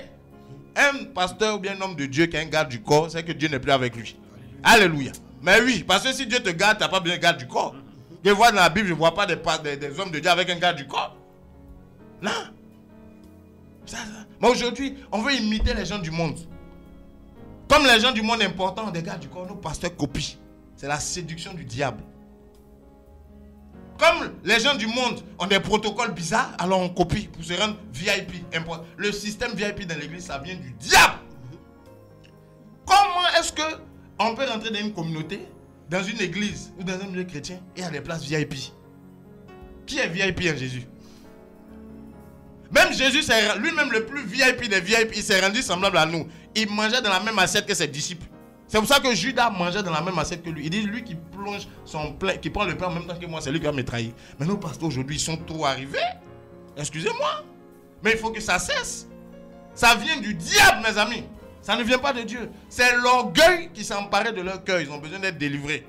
Un pasteur ou bien un homme de Dieu qui a un garde du corps, c'est que Dieu n'est plus avec lui. Alléluia. Mais oui, parce que si Dieu te garde, tu n'as pas besoin de garde du corps. Je vois dans la Bible, je ne vois pas des hommes de Dieu avec un garde du corps. Non. Mais aujourd'hui, on veut imiter les gens du monde. Comme les gens du monde importants ont des gardes du corps, nos pasteurs copient. C'est la séduction du diable. Comme les gens du monde ont des protocoles bizarres, alors on copie pour se rendre VIP. Le système VIP dans l'église, ça vient du diable. Comment est-ce qu'on peut rentrer dans une communauté, dans une église ou dans un milieu chrétien et il y a des places VIP? Qui est VIP en Jésus? Même Jésus, c'est lui-même le plus VIP des VIP, il s'est rendu semblable à nous. Il mangeait dans la même assiette que ses disciples. C'est pour ça que Judas mangeait dans la même assiette que lui. Il dit, lui qui plonge son pain, qui prend le pain en même temps que moi, c'est lui qui va me trahir. Mais nos pasteurs aujourd'hui, ils sont trop arrivés. Excusez-moi. Mais il faut que ça cesse. Ça vient du diable, mes amis. Ça ne vient pas de Dieu. C'est l'orgueil qui s'est emparé de leur cœur. Ils ont besoin d'être délivrés.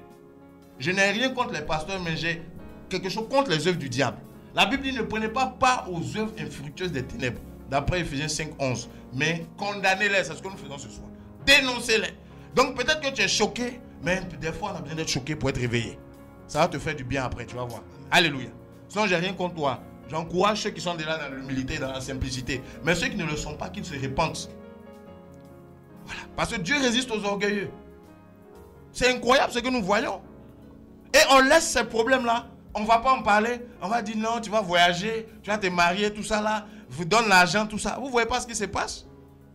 Je n'ai rien contre les pasteurs, mais j'ai quelque chose contre les œuvres du diable. La Bible dit, ne prenez pas part aux œuvres infructueuses des ténèbres. d'après Ephésiens 5, 11. Mais condamnez-les, c'est ce que nous faisons ce soir. Dénoncez-les. Donc peut-être que tu es choqué, mais des fois on a besoin d'être choqué pour être réveillé. Ça va te faire du bien après, tu vas voir. Alléluia. Sinon, j'ai rien contre toi. J'encourage ceux qui sont déjà dans l'humilité, dans la simplicité. Mais ceux qui ne le sont pas, qu'ils se repentent. Voilà. Parce que Dieu résiste aux orgueilleux. C'est incroyable ce que nous voyons. Et on laisse ces problèmes-là. On ne va pas en parler. On va dire non, tu vas voyager, tu vas te marier, tout ça là. Vous donne l'argent, tout ça. Vous ne voyez pas ce qui se passe?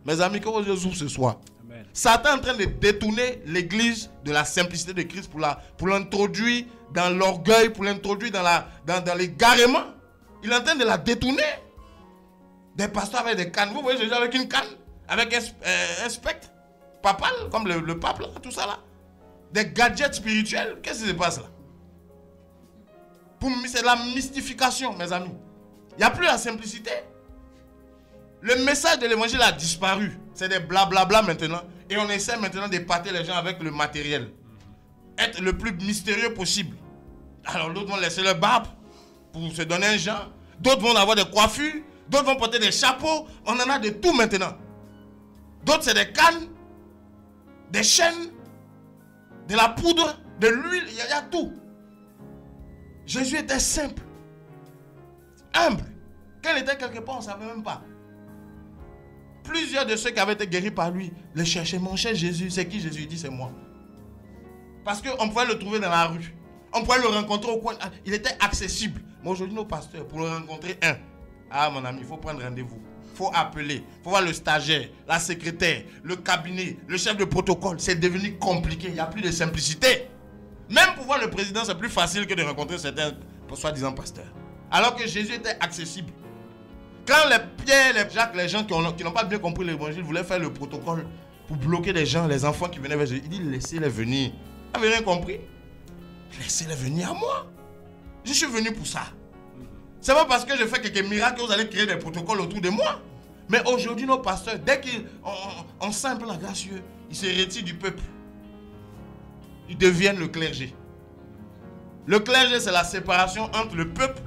Mes amis, que vos yeux s'ouvrent ce soir. Amen. Satan est en train de détourner l'église de la simplicité de Christ pour l'introduire dans l'orgueil, pour l'introduire dans l'égarement. Il est en train de la détourner. Des pasteurs avec des cannes. Vous voyez Jésus avec une canne, avec un spectre papal, comme le pape, là, tout ça là. Des gadgets spirituels. Qu'est-ce qui se passe là? C'est la mystification, mes amis. Il n'y a plus la simplicité. Le message de l'évangile a disparu. C'est des blablabla maintenant. Et on essaie maintenant d'épater les gens avec le matériel. Être le plus mystérieux possible. Alors d'autres vont laisser leur barbe pour se donner un genre. D'autres vont avoir des coiffures. D'autres vont porter des chapeaux. On en a de tout maintenant. D'autres c'est des cannes, des chaînes, de la poudre, de l'huile. Il y a tout. Jésus était simple, humble. Quand il était quelque part, on ne savait même pas. Plusieurs de ceux qui avaient été guéris par lui le cherchaient. Mon cher Jésus, c'est qui Jésus? Il dit c'est moi. Parce qu'on pouvait le trouver dans la rue. On pouvait le rencontrer au coin. Il était accessible. Mais aujourd'hui, nos pasteurs, pour le rencontrer, ah mon ami, il faut prendre rendez-vous. Il faut appeler. Il faut voir le stagiaire, la secrétaire, le cabinet, le chef de protocole. C'est devenu compliqué. Il n'y a plus de simplicité. Même pour voir le président, c'est plus facile que de rencontrer certains soi-disant pasteurs. Alors que Jésus était accessible. Quand les Pierre, les Jacques, les gens qui n'ont pas bien compris l'évangile voulaient faire le protocole pour bloquer les gens, les enfants qui venaient vers Jésus, il dit laissez-les venir. Vous n'avez rien compris? Laissez-les venir à moi. Je suis venu pour ça. C'est pas parce que je fais quelques miracles que vous allez créer des protocoles autour de moi. Mais aujourd'hui, nos pasteurs, dès qu'on sent un peu la grâce, ils se retirent du peuple. Ils deviennent le clergé. Le clergé, c'est la séparation entre le peuple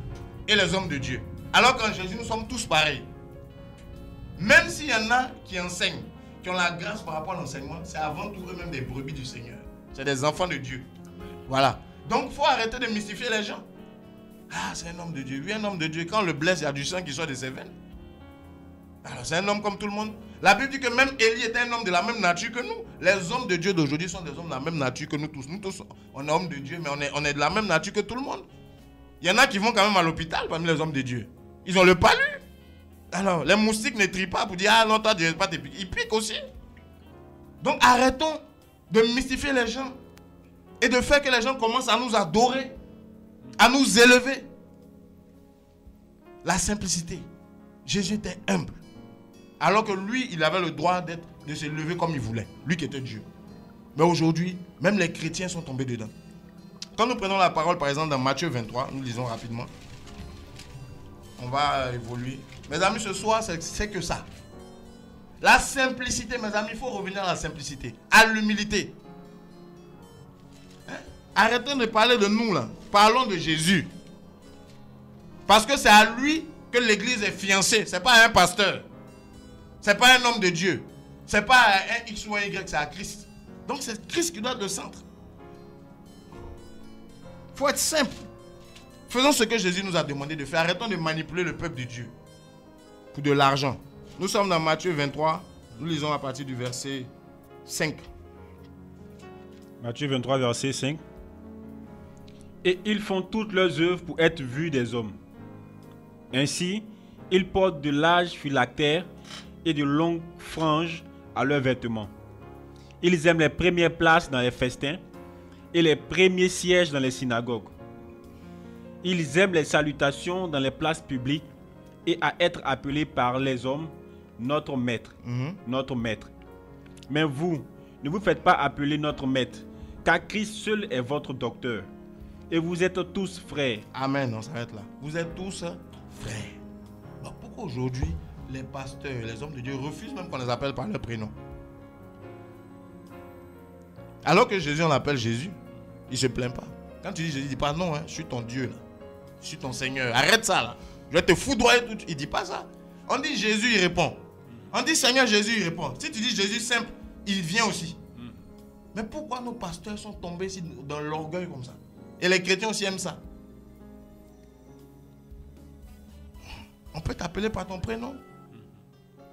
et les hommes de Dieu. Alors qu'en Jésus, nous sommes tous pareils. Même s'il y en a qui enseignent, qui ont la grâce par rapport à l'enseignement, c'est avant tout eux-mêmes des brebis du Seigneur. C'est des enfants de Dieu. Voilà. Donc, il faut arrêter de mystifier les gens. Ah, c'est un homme de Dieu. Oui, un homme de Dieu. Quand on le blesse, il y a du sang qui sort de ses veines. Alors, c'est un homme comme tout le monde. La Bible dit que même Élie était un homme de la même nature que nous. Les hommes de Dieu d'aujourd'hui sont des hommes de la même nature que nous tous. Nous tous, on est hommes de Dieu, mais on est de la même nature que tout le monde. Il y en a qui vont quand même à l'hôpital parmi les hommes de Dieu. Ils ont le palu. Alors, les moustiques ne trient pas pour dire ah non, toi, Dieu ne pas te piquer. Ils piquent aussi. Donc, arrêtons de mystifier les gens et de faire que les gens commencent à nous adorer, à nous élever. La simplicité. Jésus était humble. Alors que lui, il avait le droit de se lever comme il voulait. Lui qui était Dieu. Mais aujourd'hui, même les chrétiens sont tombés dedans. Quand nous prenons la parole, par exemple, dans Matthieu 23, nous lisons rapidement. On va évoluer. Mes amis, ce soir, c'est que ça. La simplicité, mes amis, il faut revenir à la simplicité. À l'humilité. Hein? Arrêtons de parler de nous, là. Parlons de Jésus. Parce que c'est à lui que l'église est fiancée. Ce n'est pas à un pasteur. Ce n'est pas un homme de Dieu. Ce n'est pas un X ou un Y, c'est à Christ. Donc c'est Christ qui doit être le centre. Il faut être simple. Faisons ce que Jésus nous a demandé de faire. Arrêtons de manipuler le peuple de Dieu pour de l'argent. Nous sommes dans Matthieu 23. Nous lisons à partir du verset 5. Matthieu 23, verset 5. Et ils font toutes leurs œuvres pour être vus des hommes. Ainsi, ils portent de larges phylactères et de longues franges à leurs vêtements. Ils aiment les premières places dans les festins et les premiers sièges dans les synagogues. Ils aiment les salutations dans les places publiques et à être appelés par les hommes notre maître, notre maître. Mais vous, ne vous faites pas appeler notre maître, car Christ seul est votre docteur. Et vous êtes tous frères. Amen, on s'arrête là. Vous êtes tous frères. Donc pourquoi aujourd'hui les pasteurs, les hommes de Dieu refusent même qu'on les appelle par leur prénom? Alors que Jésus, on l'appelle Jésus, il ne se plaint pas. Quand tu dis Jésus, il ne dit pas non, je suis ton Dieu là. Je suis ton Seigneur. Arrête ça là. Je vais te foudroyer tout. Il ne dit pas ça. On dit Jésus, il répond. On dit Seigneur Jésus, il répond. Si tu dis Jésus simple, il vient aussi. Mais pourquoi nos pasteurs sont tombés ici dans l'orgueil comme ça? Et les chrétiens aussi aiment ça. On peut t'appeler par ton prénom.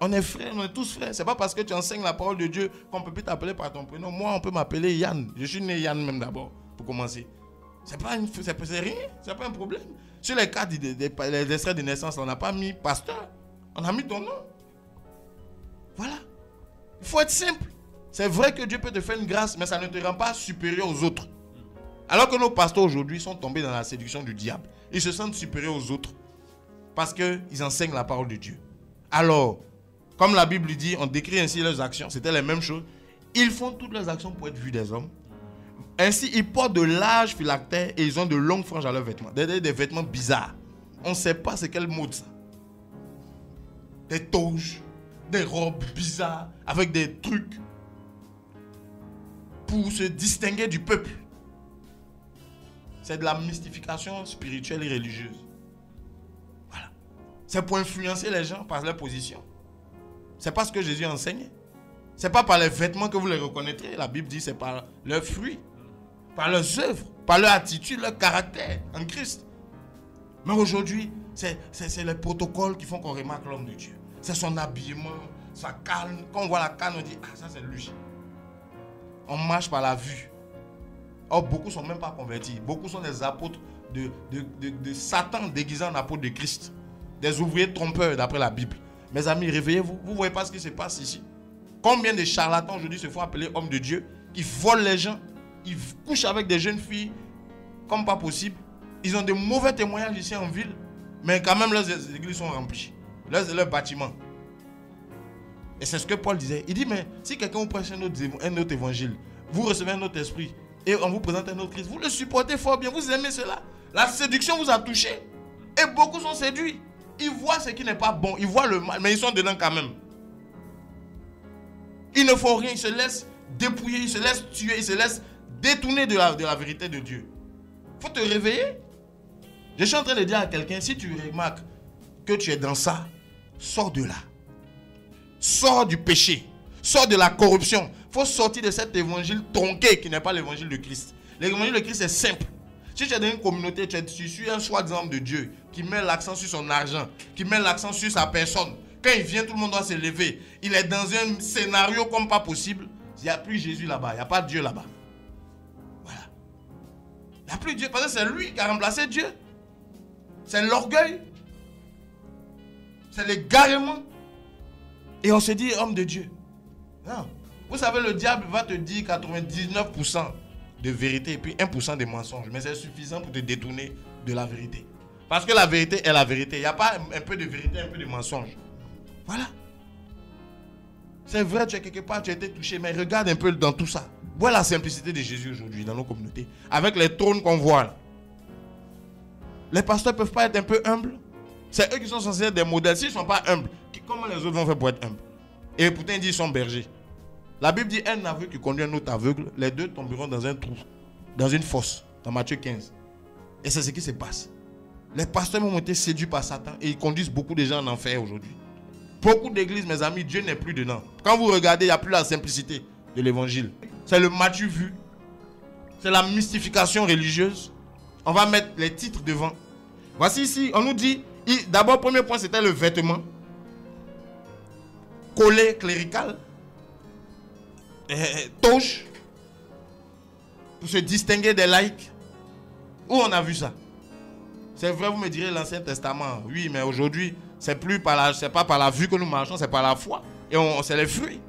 On est frères, on est tous frères. C'est pas parce que tu enseignes la parole de Dieu qu'on peut plus t'appeler par ton prénom. Moi, on peut m'appeler Yann. Je suis né Yann même d'abord, pour commencer. C'est rien, c'est pas un problème. Sur les cartes des extraits de naissance, on n'a pas mis pasteur. On a mis ton nom. Voilà. Il faut être simple. C'est vrai que Dieu peut te faire une grâce, mais ça ne te rend pas supérieur aux autres. Alors que nos pasteurs aujourd'hui sont tombés dans la séduction du diable. Ils se sentent supérieurs aux autres parce qu'ils enseignent la parole de Dieu. Alors, comme la Bible dit, on décrit ainsi leurs actions. C'était les mêmes choses. Ils font toutes leurs actions pour être vus des hommes. Ainsi, ils portent de larges phylactères et ils ont de longues franges à leurs vêtements. Des vêtements bizarres. On ne sait pas c'est quelle mode ça. Des toges, des robes bizarres avec des trucs pour se distinguer du peuple. C'est de la mystification spirituelle et religieuse. Voilà. C'est pour influencer les gens par leur position. C'est pas ce que Jésus enseignait. C'est pas par les vêtements que vous les reconnaîtrez. La Bible dit c'est par leurs fruits, par leurs œuvres, par leur attitude, leur caractère en Christ. Mais aujourd'hui, c'est les protocoles qui font qu'on remarque l'homme de Dieu. C'est son habillement, sa canne. Quand on voit la canne, on dit ah ça c'est lui. On marche par la vue. Or, beaucoup ne sont même pas convertis. Beaucoup sont des apôtres de Satan déguisés en apôtres de Christ. Des ouvriers trompeurs d'après la Bible. Mes amis, réveillez-vous. Vous ne voyez pas ce qui se passe ici. Combien de charlatans aujourd'hui se font appeler hommes de Dieu, qui volent les gens, ils couchent avec des jeunes filles comme pas possible. Ils ont de mauvais témoignages ici en ville, mais quand même leurs églises sont remplies. Leurs bâtiments. Et c'est ce que Paul disait. Il dit, mais si quelqu'un vous prêche un autre évangile, vous recevez un autre esprit, et on vous présente un autre Christ, vous le supportez fort bien, vous aimez cela. La séduction vous a touché. Et beaucoup sont séduits. Ils voient ce qui n'est pas bon, ils voient le mal, mais ils sont dedans quand même. Ils ne font rien, ils se laissent dépouiller, ils se laissent tuer, ils se laissent détourner de la vérité de Dieu. Il faut te réveiller. Je suis en train de dire à quelqu'un, si tu remarques que tu es dans ça, sors de là. Sors du péché. Sors de la corruption. Il faut sortir de cet évangile tronqué qui n'est pas l'évangile de Christ. L'évangile de Christ est simple. Si tu es dans une communauté, tu suis un soi-disant de Dieu qui met l'accent sur son argent, qui met l'accent sur sa personne. Quand il vient, tout le monde doit se lever. Il est dans un scénario comme pas possible. Il n'y a plus Jésus là-bas, il n'y a pas Dieu là-bas. Voilà. Il n'y a plus Dieu, parce que c'est lui qui a remplacé Dieu. C'est l'orgueil. C'est l'égarement. Et on se dit homme de Dieu. Non. Vous savez, le diable va te dire 99% de vérité et puis 1% de mensonge. Mais c'est suffisant pour te détourner de la vérité. Parce que la vérité est la vérité. Il n'y a pas un peu de vérité, un peu de mensonge. Voilà. C'est vrai, tu es quelque part, tu as été touché, mais regarde un peu dans tout ça. Vois la simplicité de Jésus aujourd'hui dans nos communautés. Avec les trônes qu'on voit là. Les pasteurs ne peuvent pas être un peu humbles. C'est eux qui sont censés être des modèles. S'ils ne sont pas humbles, comment les autres vont faire pour être humbles? Et pourtant ils disent qu'ils sont bergers. La Bible dit un aveugle qui conduit un autre aveugle, les deux tomberont dans un trou, dans une fosse, dans Matthieu 15. Et c'est ce qui se passe. Les pasteurs ont été séduits par Satan et ils conduisent beaucoup de gens en enfer aujourd'hui. Beaucoup d'églises, mes amis, Dieu n'est plus dedans. Quand vous regardez, il n'y a plus la simplicité de l'évangile. C'est le Matthieu vu. C'est la mystification religieuse. On va mettre les titres devant. Voici ici, on nous dit, d'abord, premier point, c'était le vêtement. Collet clérical. Toge. Pour se distinguer des laïcs. Où on a vu ça? C'est vrai, vous me direz l'Ancien Testament. Oui, mais aujourd'hui, c'est pas par la vue que nous marchons, c'est par la foi. Et c'est les fruits.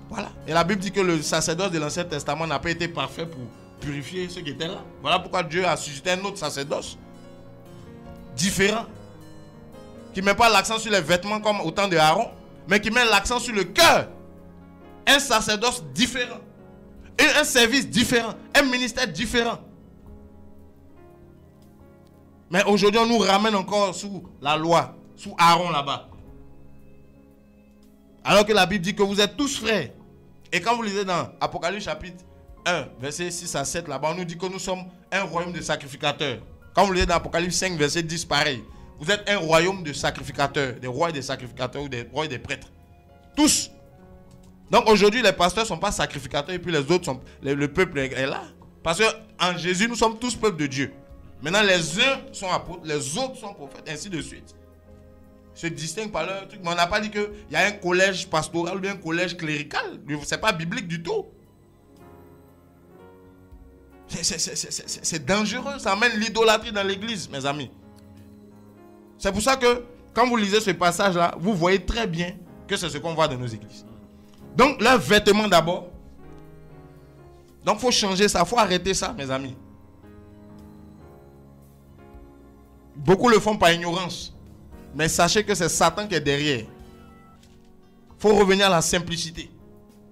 Voilà. Et la Bible dit que le sacerdoce de l'Ancien Testament n'a pas été parfait pour purifier ceux qui étaient là. Voilà pourquoi Dieu a suscité un autre sacerdoce. Différent. Qui ne met pas l'accent sur les vêtements comme au temps de Aaron, mais qui met l'accent sur le cœur. Un sacerdoce différent. Et un service différent. Un ministère différent. Mais aujourd'hui, on nous ramène encore sous la loi, sous Aaron là-bas. Alors que la Bible dit que vous êtes tous frères. Et quand vous lisez dans Apocalypse chapitre 1, verset 6 à 7, là-bas, on nous dit que nous sommes un royaume de sacrificateurs. Quand vous lisez dans Apocalypse 5, verset 10, pareil. Vous êtes un royaume de sacrificateurs, des rois et des sacrificateurs ou des rois et des prêtres. Tous. Donc aujourd'hui, les pasteurs ne sont pas sacrificateurs et puis les autres sont... Le peuple est là. Parce qu'en Jésus, nous sommes tous peuple de Dieu. Maintenant, les uns sont apôtres, les autres sont prophètes, ainsi de suite. Ils se distinguent par leur truc. Mais on n'a pas dit qu'il y a un collège pastoral ou bien un collège clérical. Ce n'est pas biblique du tout. C'est dangereux. Ça amène l'idolâtrie dans l'église, mes amis. C'est pour ça que quand vous lisez ce passage-là, vous voyez très bien que c'est ce qu'on voit dans nos églises. Donc, leurs vêtements d'abord. Donc, il faut changer ça. Il faut arrêter ça, mes amis. Beaucoup le font par ignorance. Mais sachez que c'est Satan qui est derrière. Il faut revenir à la simplicité.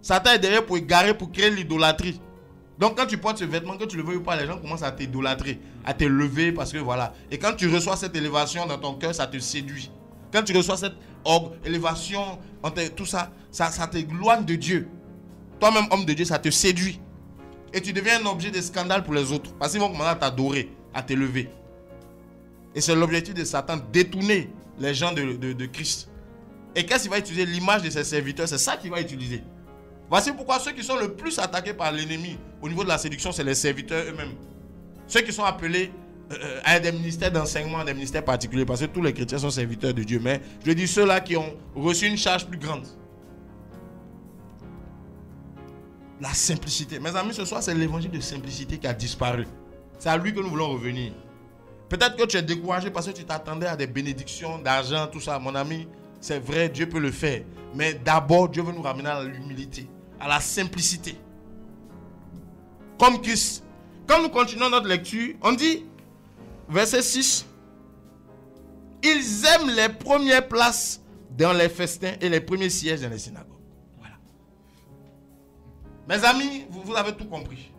Satan est derrière pour égarer, pour créer l'idolâtrie. Donc quand tu portes ce vêtement, que tu le veux ou pas, les gens commencent à t'idolâtrer, à te lever parce que voilà. Et quand tu reçois cette élévation dans ton cœur, ça te séduit. Quand tu reçois cette élévation, tout ça, ça t'éloigne de Dieu. Toi-même, homme de Dieu, ça te séduit. Et tu deviens un objet de scandale pour les autres. Parce qu'ils vont commencer à t'adorer, à t'élever. Et c'est l'objectif de Satan, détourner les gens de Christ. Et qu'est-ce qu'il va utiliser? L'image de ses serviteurs, c'est ça qu'il va utiliser. Voici pourquoi ceux qui sont le plus attaqués par l'ennemi au niveau de la séduction, c'est les serviteurs eux-mêmes. Ceux qui sont appelés à des ministères d'enseignement, des ministères particuliers, parce que tous les chrétiens sont serviteurs de Dieu. Mais je dis ceux-là qui ont reçu une charge plus grande. La simplicité. Mes amis, ce soir, c'est l'évangile de simplicité qui a disparu. C'est à lui que nous voulons revenir. Peut-être que tu es découragé parce que tu t'attendais à des bénédictions, d'argent, tout ça. Mon ami, c'est vrai, Dieu peut le faire. Mais d'abord, Dieu veut nous ramener à l'humilité, à la simplicité. Comme Christ. Quand nous continuons notre lecture, on dit, verset 6, ils aiment les premières places dans les festins et les premiers sièges dans les synagogues. Voilà. Mes amis, vous avez tout compris.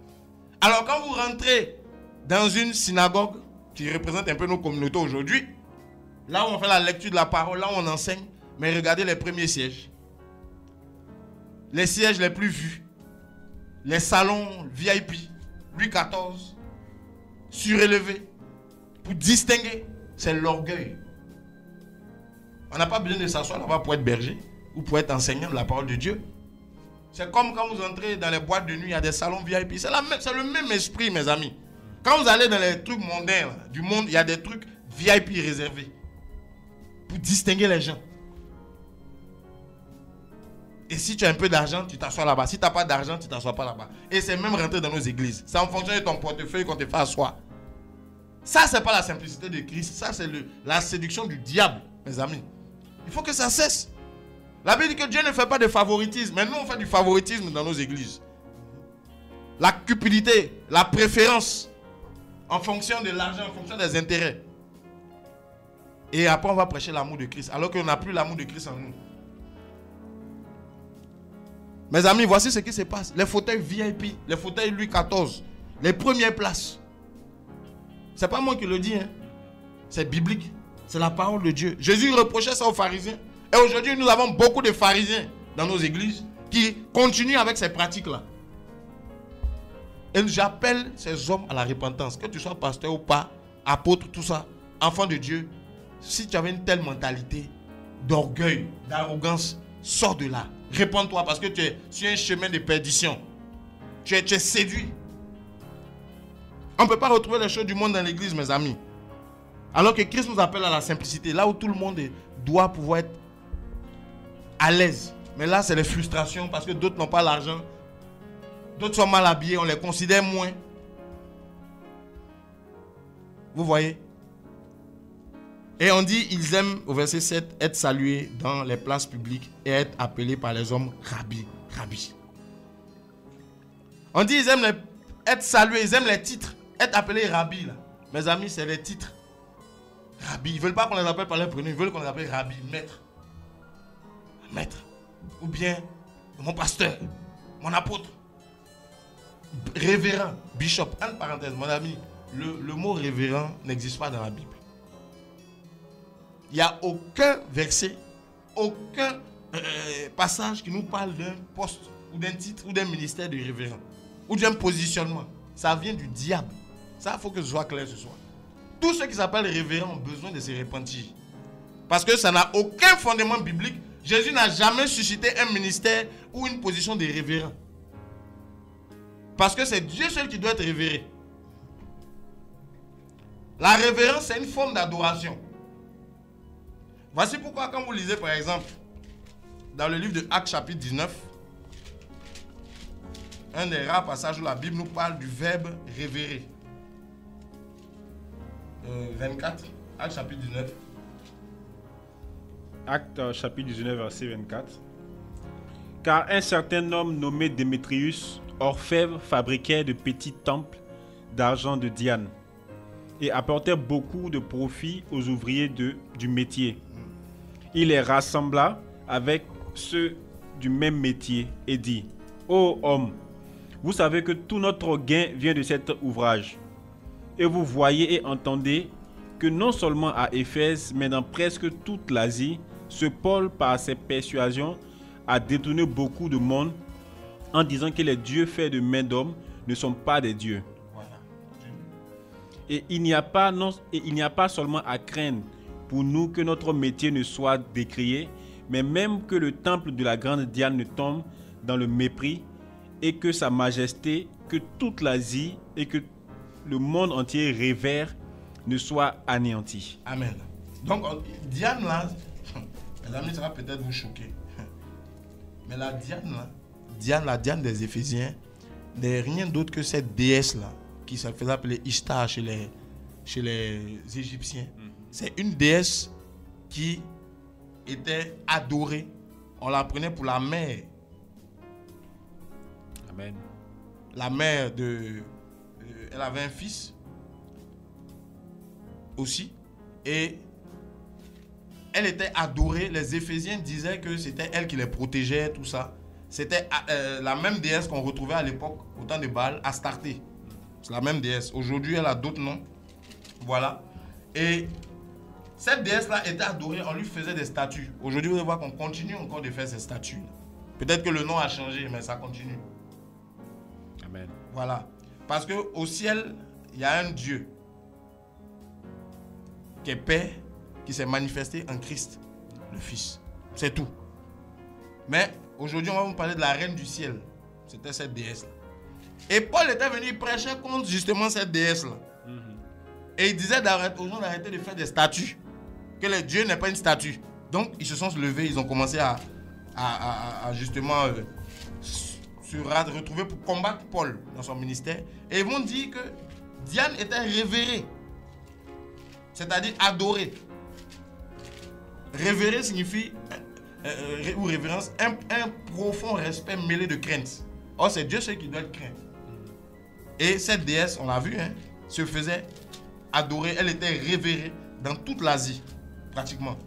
Alors quand vous rentrez dans une synagogue qui représente un peu nos communautés aujourd'hui, là où on fait la lecture de la parole, là où on enseigne, mais regardez les premiers sièges. Les sièges les plus vus. Les salons VIP, Louis XIV, surélevés. Pour distinguer, c'est l'orgueil. On n'a pas besoin de s'asseoir là-bas pour être berger ou pour être enseignant de la parole de Dieu. C'est comme quand vous entrez dans les boîtes de nuit, il y a des salons VIP. C'est le même esprit, mes amis. Quand vous allez dans les trucs mondains là, du monde, il y a des trucs VIP réservés. Pour distinguer les gens. Et si tu as un peu d'argent, tu t'assois là-bas. Si tu n'as pas d'argent, tu ne t'assois pas là-bas. Et c'est même rentré dans nos églises. C'est en fonction de ton portefeuille qu'on te fait asseoir. Ça, ce n'est pas la simplicité de Christ. Ça, c'est la séduction du diable, mes amis. Il faut que ça cesse. La Bible dit que Dieu ne fait pas de favoritisme. Mais nous, on fait du favoritisme dans nos églises. La cupidité, la préférence, en fonction de l'argent, en fonction des intérêts. Et après, on va prêcher l'amour de Christ. Alors qu'on n'a plus l'amour de Christ en nous. Mes amis, voici ce qui se passe. Les fauteuils VIP, les fauteuils Louis XIV, les premières places. Ce n'est pas moi qui le dis. Hein. C'est biblique. C'est la parole de Dieu. Jésus reprochait ça aux pharisiens. Et aujourd'hui, nous avons beaucoup de pharisiens dans nos églises qui continuent avec ces pratiques-là. Et j'appelle ces hommes à la repentance. Que tu sois pasteur ou pas, apôtre, tout ça, enfant de Dieu. Si tu avais une telle mentalité d'orgueil, d'arrogance, sors de là. Répands-toi parce que tu es sur un chemin de perdition. Tu es séduit. On ne peut pas retrouver les choses du monde dans l'église, mes amis. Alors que Christ nous appelle à la simplicité. Là où tout le monde doit pouvoir être à l'aise. Mais là, c'est les frustrations parce que d'autres n'ont pas l'argent. D'autres sont mal habillés. On les considère moins. Vous voyez? Et on dit, ils aiment, au verset 7, être salués dans les places publiques et être appelés par les hommes rabbi, rabbi. On dit, ils aiment être salués, ils aiment les titres, être appelés rabbi. Là. Mes amis, c'est les titres. Rabbi, ils ne veulent pas qu'on les appelle par leur prénom, ils veulent qu'on les appelle rabbi, maître. Maître. Ou bien, mon pasteur, mon apôtre. Révérend, bishop. Entre parenthèses, mon ami, le mot révérend n'existe pas dans la Bible. Il n'y a aucun verset, aucun passage qui nous parle d'un poste ou d'un titre ou d'un ministère de révérend ou d'un positionnement. Ça vient du diable. Ça, il faut que ce soit clair ce soir. tous ceux qui s'appellent révérends ont besoin de se repentir. Parce que ça n'a aucun fondement biblique. Jésus n'a jamais suscité un ministère ou une position de révérend. Parce que c'est Dieu seul qui doit être révéré. La révérence, c'est une forme d'adoration. Voici pourquoi quand vous lisez par exemple dans le livre de Actes chapitre 19, un des rares passages où la Bible nous parle du verbe révérer. 24, Actes chapitre 19. Actes chapitre 19, verset 24. Car un certain homme nommé Démétrius, orfèvre, fabriquait de petits temples d'argent de Diane et apportait beaucoup de profit aux ouvriers du métier. Il les rassembla avec ceux du même métier et dit: Ô homme, vous savez que tout notre gain vient de cet ouvrage. Et vous voyez et entendez que non seulement à Éphèse, mais dans presque toute l'Asie, ce Paul, par ses persuasions, a détourné beaucoup de monde en disant que les dieux faits de main d'homme ne sont pas des dieux. Voilà. Et il n'y a pas seulement à craindre pour nous que notre métier ne soit décrié, mais même que le temple de la grande Diane ne tombe dans le mépris et que sa majesté, que toute l'Asie et que le monde entier révère ne soit anéanti. Amen. Donc, Diane là, mes amis, ça va peut-être vous choquer. Mais la Diane là, la Diane des Éphésiens, n'est rien d'autre que cette déesse là, qui se faisait appeler Ishtar chez les Égyptiens. C'est une déesse qui était adorée. On la prenait pour la mère. Amen. La mère de... elle avait un fils aussi. Et elle était adorée. Les Éphésiens disaient que c'était elle qui les protégeait, tout ça. C'était la même déesse qu'on retrouvait à l'époque, au temps de Baal, Astarté. C'est la même déesse. Aujourd'hui, elle a d'autres noms. Voilà. Et cette déesse-là était adorée, on lui faisait des statues. Aujourd'hui, vous allez voir qu'on continue encore de faire ces statues. Peut-être que le nom a changé, mais ça continue. Amen. Voilà. Parce qu'au ciel, il y a un Dieu qui est Père, qui s'est manifesté en Christ, le Fils. C'est tout. Mais aujourd'hui, on va vous parler de la reine du ciel. C'était cette déesse-là. Et Paul était venu prêcher contre justement cette déesse-là. Et il disait aux gens d'arrêter de faire des statues. Que le Dieu n'est pas une statue. Donc, ils se sont levés, ils ont commencé à justement se retrouver pour combattre Paul dans son ministère. Et ils vont dire que Diane était révérée. C'est-à-dire adorée. Révérer signifie, ou révérence, un profond respect mêlé de crainte. Or, c'est Dieu seul qui doit être craint. Et cette déesse, on l'a vu, se faisait adorer. Elle était révérée dans toute l'Asie, pratiquement.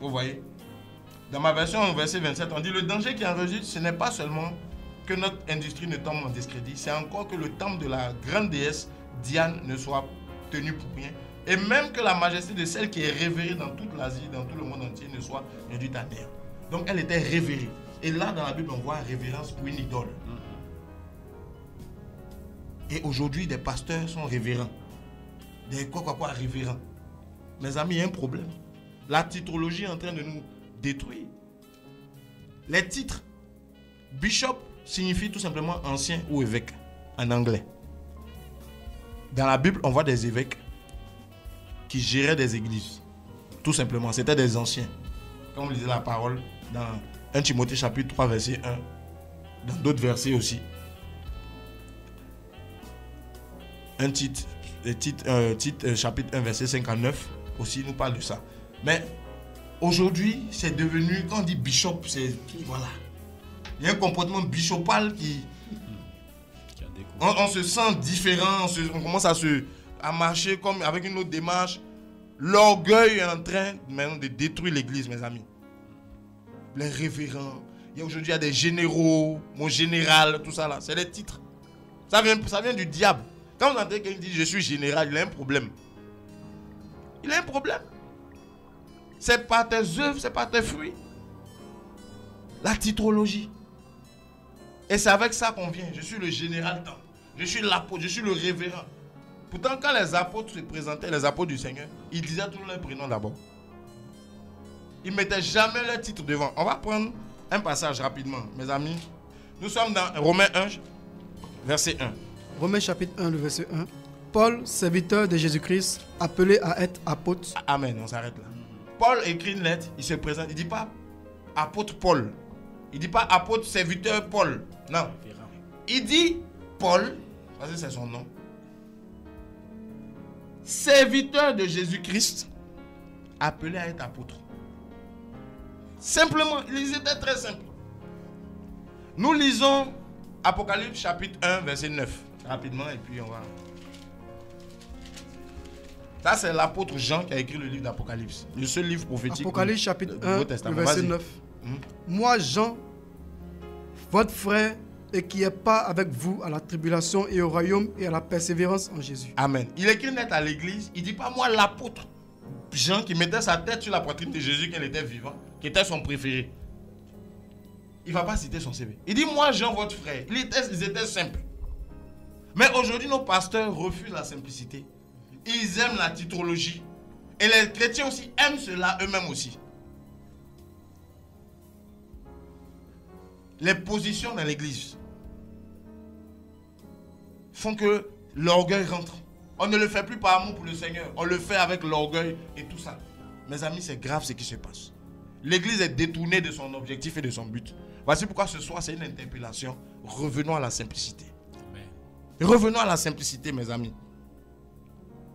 Vous voyez? Dans ma version, verset 27, on dit: le danger qui en résulte, ce n'est pas seulement que notre industrie ne tombe en discrédit, c'est encore que le temple de la grande déesse Diane ne soit tenu pour rien. Et même que la majesté de celle qui est révérée dans toute l'Asie, dans tout le monde entier, ne soit réduite à terre. Donc elle était révérée. Et là, dans la Bible, on voit révérence pour une idole. Et aujourd'hui, des pasteurs sont révérends. Des quoi révérends. Mes amis, il y a un problème. La titrologie est en train de nous détruire. Les titres. Bishop signifie tout simplement ancien ou évêque en anglais. Dans la Bible, on voit des évêques qui géraient des églises. Tout simplement, c'était des anciens. Quand on lisait la parole dans 1 Timothée chapitre 3 verset 1, dans d'autres versets aussi. Chapitre 1 verset 59 aussi nous parle de ça. Mais aujourd'hui, c'est devenu, quand on dit bishop, c'est voilà. Il y a un comportement bishopal qui on se sent différent, on commence à marcher comme avec une autre démarche. L'orgueil est en train maintenant de détruire l'église, mes amis. Les révérends, aujourd'hui il y a des généraux, mon général, tout ça là, c'est les titres. Ça vient du diable. Quand vous entendez quelqu'un dire je suis général, il a un problème. Il a un problème. C'est pas tes œuvres, c'est pas tes fruits. La titrologie. Et c'est avec ça qu'on vient. Je suis le général tant. Je suis l'apôtre, je suis le révérend. Pourtant, quand les apôtres se présentaient, les apôtres du Seigneur, ils disaient tous leurs prénoms d'abord. Ils ne mettaient jamais leur titre devant. On va prendre un passage rapidement, mes amis. Nous sommes dans Romains 1, verset 1. Romains chapitre 1, le verset 1. Paul, serviteur de Jésus-Christ, appelé à être apôtre. Amen, on s'arrête là. Paul écrit une lettre, il se présente, il ne dit pas apôtre Paul. Il ne dit pas apôtre serviteur Paul. Non. Il dit Paul, parce que c'est son nom. Serviteur de Jésus-Christ, appelé à être apôtre. Simplement, ils étaient très simples. Nous lisons Apocalypse chapitre 1, verset 9. Rapidement, et puis on va... Ça, c'est l'apôtre Jean qui a écrit le livre d'Apocalypse. Le seul livre prophétique. Apocalypse chapitre 1, le verset 9. Moi, Jean, votre frère, et qui est pas avec vous à la tribulation et au royaume et à la persévérance en Jésus. Amen. Il écrit une lettre à l'église. Il ne dit pas moi, l'apôtre Jean, qui mettait sa tête sur la poitrine de Jésus quand il était vivant, qui était son préféré. Il ne va pas citer son CV. Il dit moi, Jean, votre frère. Ils étaient simples. Mais aujourd'hui, nos pasteurs refusent la simplicité. Ils aiment la titrologie. Et les chrétiens aussi aiment cela eux-mêmes aussi. Les positions dans l'église font que l'orgueil rentre. On ne le fait plus par amour pour le Seigneur. On le fait avec l'orgueil et tout ça. Mes amis, c'est grave ce qui se passe. L'église est détournée de son objectif et de son but. Voici pourquoi ce soir, c'est une interpellation. Revenons à la simplicité. Amen. Revenons à la simplicité, mes amis.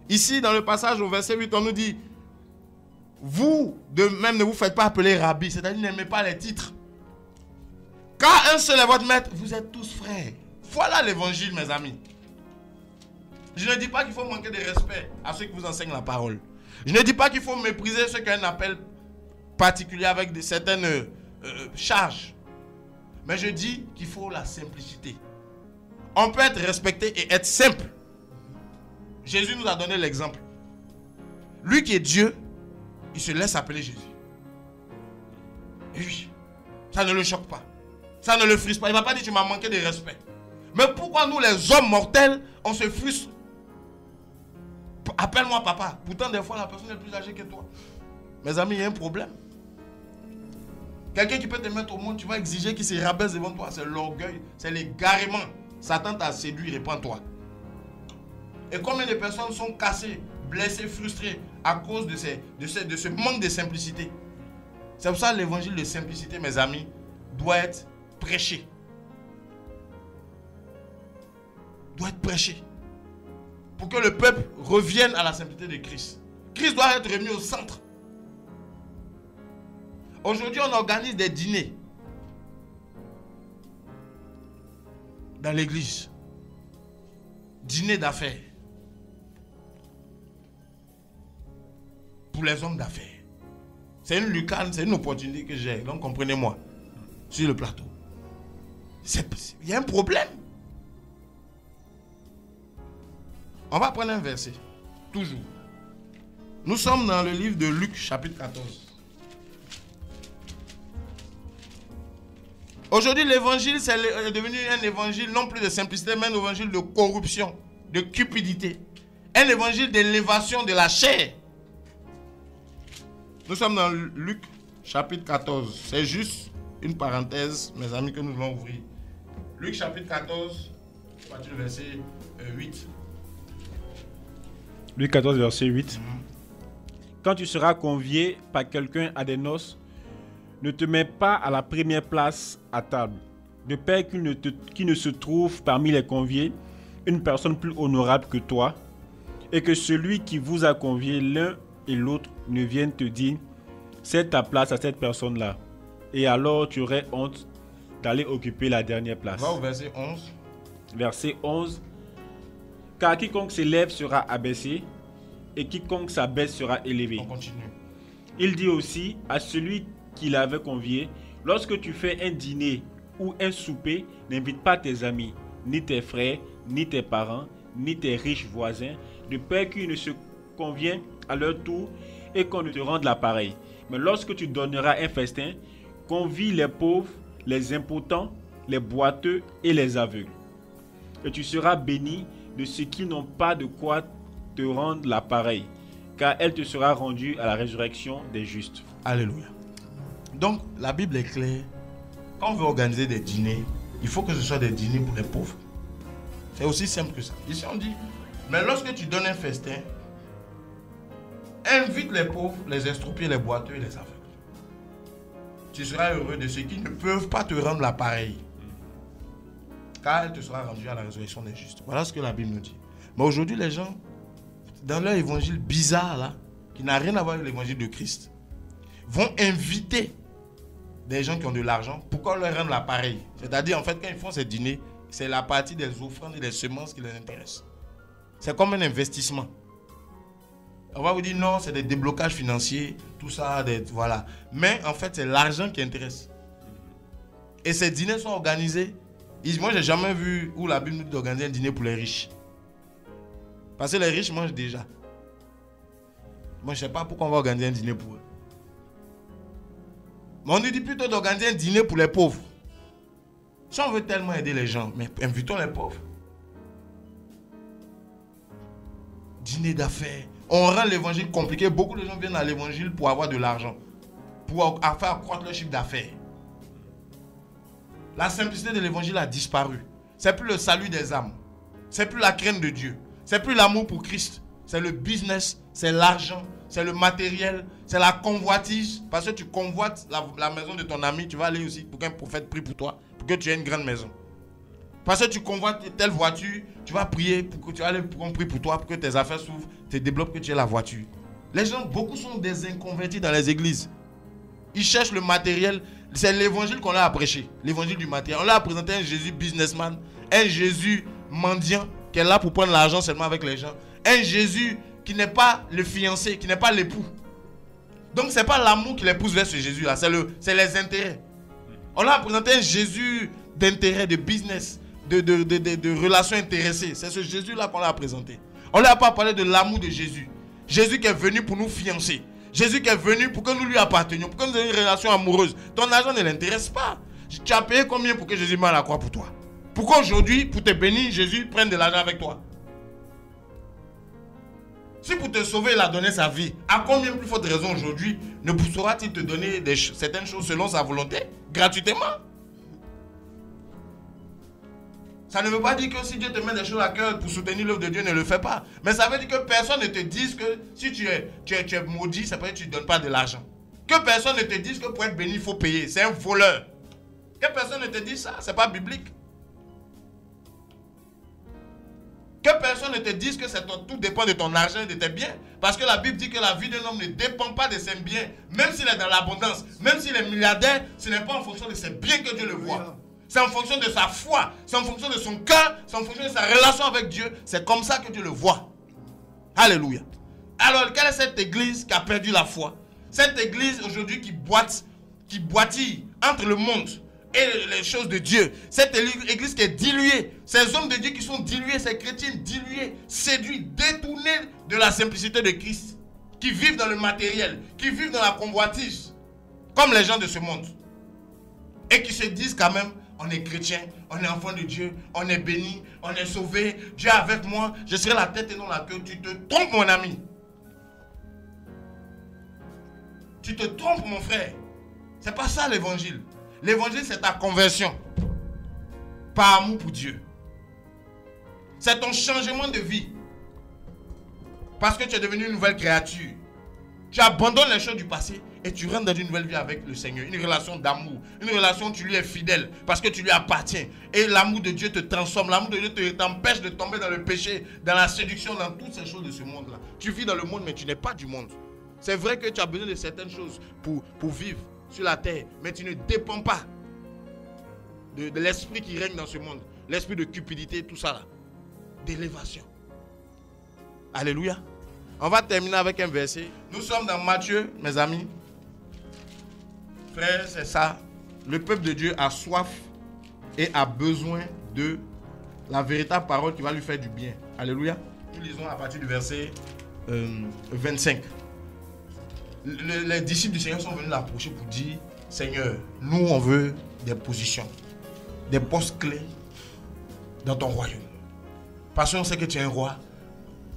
Ici, dans le passage au verset 8, on nous dit, vous, de même, ne vous faites pas appeler rabbi, c'est-à-dire n'aimez pas les titres. Car un seul est votre maître, vous êtes tous frères. Voilà l'évangile, mes amis. Je ne dis pas qu'il faut manquer de respect à ceux qui vous enseignent la parole. Je ne dis pas qu'il faut mépriser ceux qui ont un appel particulier avec certaines charges. Mais je dis qu'il faut la simplicité. On peut être respecté et être simple. Jésus nous a donné l'exemple. Lui qui est Dieu, il se laisse appeler Jésus. Et oui, ça ne le choque pas. Ça ne le frustre pas. Il ne va pas dire tu m'as manqué de respect. Mais pourquoi nous les hommes mortels, on se frustre? Appelle-moi papa. Pourtant des fois la personne est plus âgée que toi. Mes amis, il y a un problème. Quelqu'un qui peut te mettre au monde, tu vas exiger qu'il se rabaisse devant toi. C'est l'orgueil, c'est l'égarement. Satan t'a séduit, répands-toi. Et combien de personnes sont cassées, blessées, frustrées à cause de ce manque de simplicité. C'est pour ça que l'évangile de simplicité, mes amis, doit être prêché. Doit être prêché. Pour que le peuple revienne à la simplicité de Christ. Christ doit être remis au centre. Aujourd'hui, on organise des dîners dans l'église. Dîner d'affaires. Pour les hommes d'affaires. C'est une lucane, c'est une opportunité que j'ai. Donc comprenez-moi. Sur le plateau. Il y a un problème. On va prendre un verset. Toujours. Nous sommes dans le livre de Luc, chapitre 14. Aujourd'hui, l'évangile est devenu un évangile non plus de simplicité, mais un évangile de corruption, de cupidité. Un évangile d'élévation de la chair. Nous sommes dans Luc, chapitre 14. C'est juste une parenthèse, mes amis, que nous allons ouvrir. Luc, chapitre 14, à partir du verset 8. Luc 14, verset 8. Quand tu seras convié par quelqu'un à des noces, ne te mets pas à la première place à table, de peur qu'il ne se trouve parmi les conviés une personne plus honorable que toi, et que celui qui vous a convié l'un et l'autre ne vienne te dire « cède ta place à cette personne-là ». Et alors tu aurais honte d'aller occuper la dernière place. Va au verset 11. Verset 11. Car quiconque s'élève sera abaissé, et quiconque s'abaisse sera élevé. On continue. Il dit aussi à celui qui l'avait convié, lorsque tu fais un dîner ou un souper, n'invite pas tes amis, ni tes frères, ni tes parents, ni tes riches voisins, de peur qu'ils ne se conviennent à leur tour et qu'on ne te rende l'appareil. Mais lorsque tu donneras un festin, convie les pauvres, les impotents, les boiteux et les aveugles. Et tu seras béni de ceux qui n'ont pas de quoi te rendre l'appareil, car elle te sera rendue à la résurrection des justes. Alléluia. Donc, la Bible est claire. Quand on veut organiser des dîners, il faut que ce soit des dîners pour les pauvres. C'est aussi simple que ça. Ici, on dit, mais lorsque tu donnes un festin, invite les pauvres, les estropiés, les boiteux et les aveugles. Tu seras heureux de ceux qui ne peuvent pas te rendre l'appareil, car elle te sera rendue à la résurrection des justes. Voilà ce que la Bible nous dit. Mais aujourd'hui, les gens, dans leur évangile bizarre, là, qui n'a rien à voir avec l'évangile de Christ, vont inviter des gens qui ont de l'argent pour qu'on leur rende l'appareil. C'est-à-dire, en fait, quand ils font ces dîners, c'est la partie des offrandes et des semences qui les intéresse. C'est comme un investissement. On va vous dire non, c'est des déblocages financiers, tout ça, voilà. Mais en fait, c'est l'argent qui intéresse. Et ces dîners sont organisés. Moi, je n'ai jamais vu où la Bible nous dit d'organiser un dîner pour les riches. Parce que les riches mangent déjà. Moi, je ne sais pas pourquoi on va organiser un dîner pour eux. Mais on nous dit plutôt d'organiser un dîner pour les pauvres. Si on veut tellement aider les gens, mais invitons les pauvres. Dîner d'affaires. On rend l'évangile compliqué. Beaucoup de gens viennent à l'évangile pour avoir de l'argent. Pour faire accroître leur chiffre d'affaires. La simplicité de l'évangile a disparu. C'est plus le salut des âmes. C'est plus la crainte de Dieu. C'est plus l'amour pour Christ. C'est le business, c'est l'argent, c'est le matériel, c'est la convoitise. Parce que tu convoites la maison de ton ami, tu vas aller aussi pour qu'un prophète prie pour toi, pour que tu aies une grande maison. Parce que tu convoites telle voiture, tu vas prier pour que tu aller pour qu'on prie pour toi, pour que tes affaires s'ouvrent, te développent, que tu aies la voiture. Les gens, beaucoup sont des inconvertis dans les églises. Ils cherchent le matériel. C'est l'évangile qu'on leur a prêché, l'évangile du matériel. On leur a présenté un Jésus businessman, un Jésus mendiant qui est là pour prendre l'argent seulement avec les gens. Un Jésus qui n'est pas le fiancé, qui n'est pas l'époux. Donc ce n'est pas l'amour qui les pousse vers ce Jésus-là, c'est les intérêts. On leur a présenté un Jésus d'intérêt, de business, de relations intéressées. C'est ce Jésus-là qu'on leur a présenté. On ne leur a pas parlé de l'amour de Jésus. Jésus qui est venu pour nous fiancer. Jésus qui est venu pour que nous lui appartenions, pour que nous ayons une relation amoureuse. Ton argent ne l'intéresse pas. Tu as payé combien pour que Jésus meure à la croix pour toi? Pourquoi aujourd'hui, pour te bénir, Jésus prenne de l'argent avec toi? Si pour te sauver, il a donné sa vie, à combien plus forte raison aujourd'hui ne saura-t-il te donner certaines choses selon sa volonté, gratuitement? Ça ne veut pas dire que si Dieu te met des choses à cœur pour soutenir l'œuvre de Dieu, ne le fais pas. Mais ça veut dire que personne ne te dise que si tu es maudit, ça veut dire que tu ne donnes pas de l'argent. Que personne ne te dise que pour être béni, il faut payer. C'est un voleur. Que personne ne te dise ça, ce n'est pas biblique. Que personne ne te dise que tout dépend de ton argent et de tes biens. Parce que la Bible dit que la vie d'un homme ne dépend pas de ses biens. Même s'il est dans l'abondance, même s'il est milliardaire, ce n'est pas en fonction de ses biens que Dieu le voit. C'est en fonction de sa foi, c'est en fonction de son cœur, c'est en fonction de sa relation avec Dieu. C'est comme ça que Dieu le voit. Alléluia. Alors, quelle est cette église qui a perdu la foi? Cette église aujourd'hui qui boitille entre le monde et les choses de Dieu. Cette église qui est diluée. Ces hommes de Dieu qui sont dilués, ces chrétiens dilués, séduits, détournés de la simplicité de Christ. Qui vivent dans le matériel, qui vivent dans la convoitise, comme les gens de ce monde. Et qui se disent quand même, on est chrétien, on est enfant de Dieu, on est béni, on est sauvé, Dieu est avec moi, je serai la tête et non la queue. Tu te trompes, mon ami. Tu te trompes, mon frère. C'est pas ça l'évangile. L'évangile, c'est ta conversion. Par amour pour Dieu. C'est ton changement de vie. Parce que tu es devenu une nouvelle créature. Tu abandonnes les choses du passé et tu rentres dans une nouvelle vie avec le Seigneur. Une relation d'amour. Une relation où tu lui es fidèle parce que tu lui appartiens. Et l'amour de Dieu te transforme. L'amour de Dieu t'empêche de tomber dans le péché, dans la séduction, dans toutes ces choses de ce monde-là. Tu vis dans le monde mais tu n'es pas du monde. C'est vrai que tu as besoin de certaines choses pour vivre sur la terre. Mais tu ne dépends pas de l'esprit qui règne dans ce monde. L'esprit de cupidité, tout ça là. D'élévation. Alléluia. On va terminer avec un verset. Nous sommes dans Matthieu, mes amis. Frères, c'est ça. Le peuple de Dieu a soif et a besoin de la véritable parole qui va lui faire du bien. Alléluia. Nous lisons à partir du verset 25. Les disciples du Seigneur sont venus l'approcher pour dire, Seigneur, nous on veut des positions, des postes clés dans ton royaume. Parce qu'on sait que tu es un roi.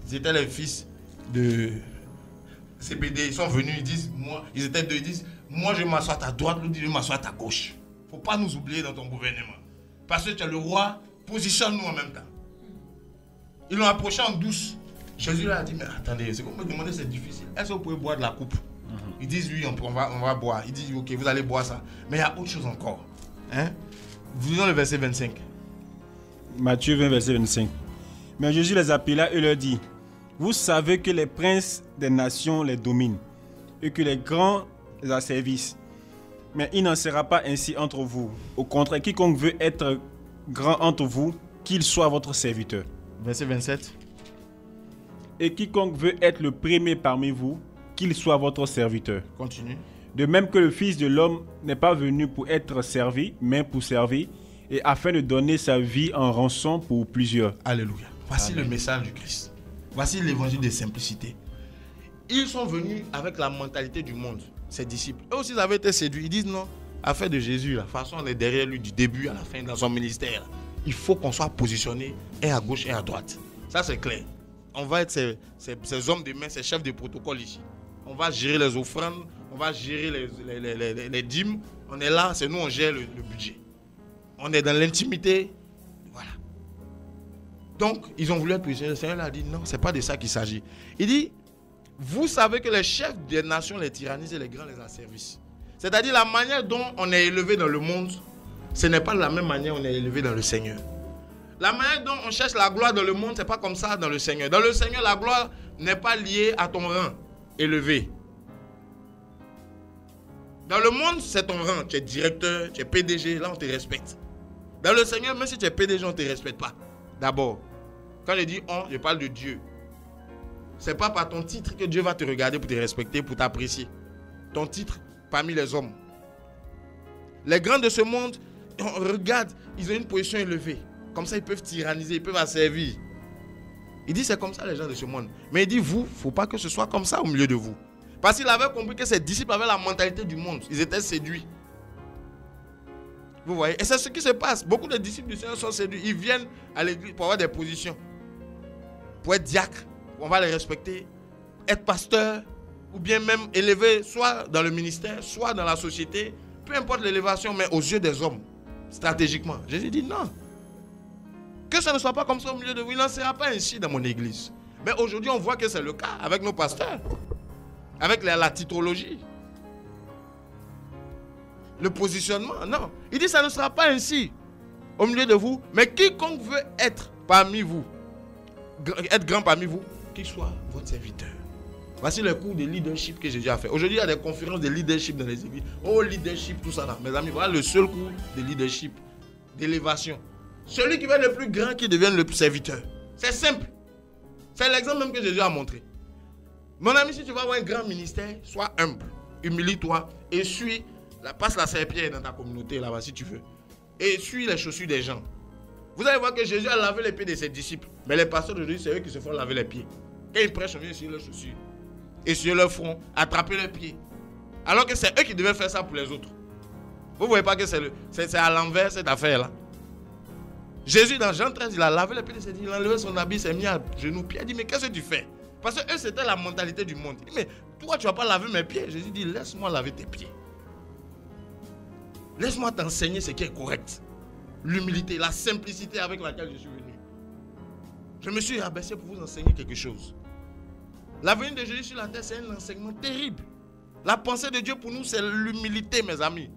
Ils étaient les fils de CPD. Ils sont venus, ils étaient deux, ils disent, moi je m'assois à ta droite, l'autre dit, je m'assois à ta gauche. Il ne faut pas nous oublier dans ton gouvernement. Parce que tu es le roi, positionne-nous en même temps. Ils l'ont approché en douce. Jésus leur a dit, mais attendez, c'est qu'on me demander, c'est difficile. Est-ce que vous pouvez boire de la coupe? Ils disent, oui, on va boire. Ils disent, ok, vous allez boire ça. Mais il y a autre chose encore. Hein? Vous lisez le verset 25. Matthieu 20, verset 25. Mais Jésus les appela et leur dit, vous savez que les princes des nations les dominent et que les grands les asservissent. Mais il n'en sera pas ainsi entre vous. Au contraire, quiconque veut être grand entre vous, qu'il soit votre serviteur. Verset 27. Et quiconque veut être le premier parmi vous, qu'il soit votre serviteur. Continue. De même que le Fils de l'homme n'est pas venu pour être servi, mais pour servir, et afin de donner sa vie en rançon pour plusieurs. Alléluia. Voici Amen. le message du Christ. Voici l'évangile de simplicité. Ils sont venus avec la mentalité du monde, ses disciples. Eux aussi, ils avaient été séduits. Ils disent non, affaire de Jésus, la façon on est derrière lui du début à la fin dans son ministère. Il faut qu'on soit positionné et à gauche et à droite. Ça, c'est clair. On va être ces hommes de main, ces chefs de protocole ici. On va gérer les offrandes, on va gérer les dîmes. On est là, c'est nous, on gère le budget. On est dans l'intimité. Voilà. Donc, ils ont voulu être positionnés. Le Seigneur leur a dit non, ce n'est pas de ça qu'il s'agit. Il dit, vous savez que les chefs des nations les tyrannisent et les grands les asservissent. C'est-à-dire la manière dont on est élevé dans le monde, ce n'est pas de la même manière dont on est élevé dans le Seigneur. La manière dont on cherche la gloire dans le monde, ce n'est pas comme ça dans le Seigneur. Dans le Seigneur, la gloire n'est pas liée à ton rang élevé. Dans le monde, c'est ton rang. Tu es directeur, tu es PDG, là on te respecte. Dans le Seigneur, même si tu es PDG, on ne te respecte pas. D'abord, quand je dis on, je parle de Dieu. Ce n'est pas par ton titre que Dieu va te regarder pour te respecter, pour t'apprécier. Ton titre parmi les hommes. Les grands de ce monde, on regarde, ils ont une position élevée. Comme ça, ils peuvent tyranniser, ils peuvent asservir. Il dit, c'est comme ça les gens de ce monde. Mais il dit, vous, il ne faut pas que ce soit comme ça au milieu de vous. Parce qu'il avait compris que ses disciples avaient la mentalité du monde. Ils étaient séduits. Vous voyez? Et c'est ce qui se passe. Beaucoup de disciples du Seigneur sont séduits. Ils viennent à l'église pour avoir des positions. Pour être diacre, on va les respecter. Être pasteur, ou bien même élevé, soit dans le ministère, soit dans la société. Peu importe l'élévation, mais aux yeux des hommes, stratégiquement. Jésus dit non. Que ça ne soit pas comme ça au milieu de vous. Il n'en sera pas ainsi dans mon église. Mais aujourd'hui, on voit que c'est le cas avec nos pasteurs. Avec la titrologie. Le positionnement, non. Il dit ça ne sera pas ainsi au milieu de vous. Mais quiconque veut être parmi vous, être grand parmi vous, qu'il soit votre serviteur. Voici le cours de leadership que Jésus a fait. Aujourd'hui, il y a des conférences de leadership dans les églises. Oh, leadership, tout ça là. Mes amis, voilà le seul cours de leadership, d'élévation. Celui qui va être le plus grand, qui devienne le serviteur. C'est simple. C'est l'exemple même que Jésus a montré. Mon ami, si tu vas avoir un grand ministère, sois humble, humilie-toi et passe la serpillère dans ta communauté là-bas si tu veux. Et suis les chaussures des gens. Vous allez voir que Jésus a lavé les pieds de ses disciples. Mais les pasteurs d'aujourd'hui, c'est eux qui se font laver les pieds. Quand ils prêchent, on vient sur leurs chaussures. Et sur leur front, attraper leurs pieds. Alors que c'est eux qui devaient faire ça pour les autres. Vous ne voyez pas que c'est à l'envers cette affaire-là. Jésus, dans Jean 13, il a lavé les pieds de ses disciples, il a enlevé son habit, il s'est mis à genoux, pieds. Il a dit, mais qu'est-ce que tu fais? Parce que eux, c'était la mentalité du monde. Il dit, mais toi, tu ne vas pas laver mes pieds. Jésus dit, laisse-moi laver tes pieds. Laisse-moi t'enseigner ce qui est correct. L'humilité, la simplicité avec laquelle je suis venu. Je me suis rabaissé pour vous enseigner quelque chose. La venue de Jésus sur la terre, c'est un enseignement terrible. La pensée de Dieu pour nous, c'est l'humilité, mes amis.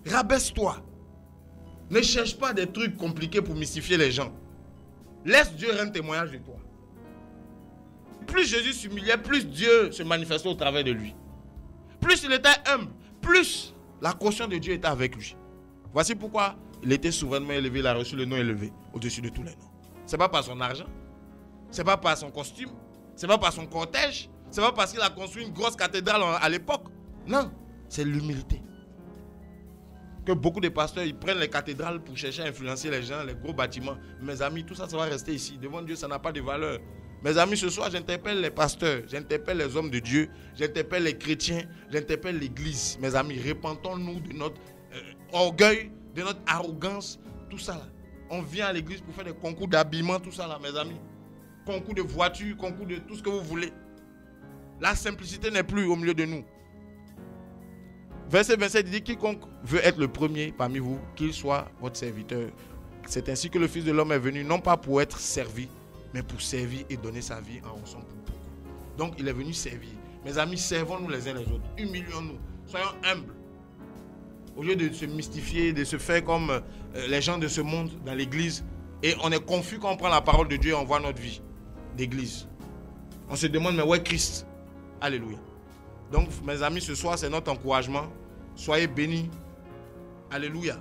Rabaisse-toi. Ne cherche pas des trucs compliqués pour mystifier les gens. Laisse Dieu rendre témoignage de toi. Plus Jésus s'humiliait, plus Dieu se manifestait au travers de lui. Plus il était humble, plus la caution de Dieu était avec lui. Voici pourquoi il était souverainement élevé, il a reçu le nom élevé au-dessus de tous les noms. Ce n'est pas par son argent, ce n'est pas par son costume, ce n'est pas par son cortège, ce n'est pas parce qu'il a construit une grosse cathédrale à l'époque. Non, c'est l'humilité. Que beaucoup de pasteurs, ils prennent les cathédrales pour chercher à influencer les gens, les gros bâtiments. Mes amis, tout ça, ça va rester ici. Devant Dieu, ça n'a pas de valeur. Mes amis, ce soir, j'interpelle les pasteurs, j'interpelle les hommes de Dieu, j'interpelle les chrétiens, j'interpelle l'église. Mes amis, repentons-nous de notre orgueil, de notre arrogance, tout ça là. On vient à l'église pour faire des concours d'habillement, tout ça là, mes amis. Concours de voitures, concours de tout ce que vous voulez. La simplicité n'est plus au milieu de nous. Verset 27 dit, quiconque veut être le premier parmi vous, qu'il soit votre serviteur. C'est ainsi que le Fils de l'homme est venu, non pas pour être servi, mais pour servir et donner sa vie en rançon pour beaucoup. Donc il est venu servir. Mes amis, servons-nous les uns les autres. Humilions-nous. Soyons humbles. Au lieu de se mystifier, de se faire comme les gens de ce monde dans l'église. Et on est confus quand on prend la parole de Dieu et on voit notre vie d'église. On se demande, mais où est Christ? Alléluia. Donc, mes amis, ce soir, c'est notre encouragement. Soyez bénis. Alléluia.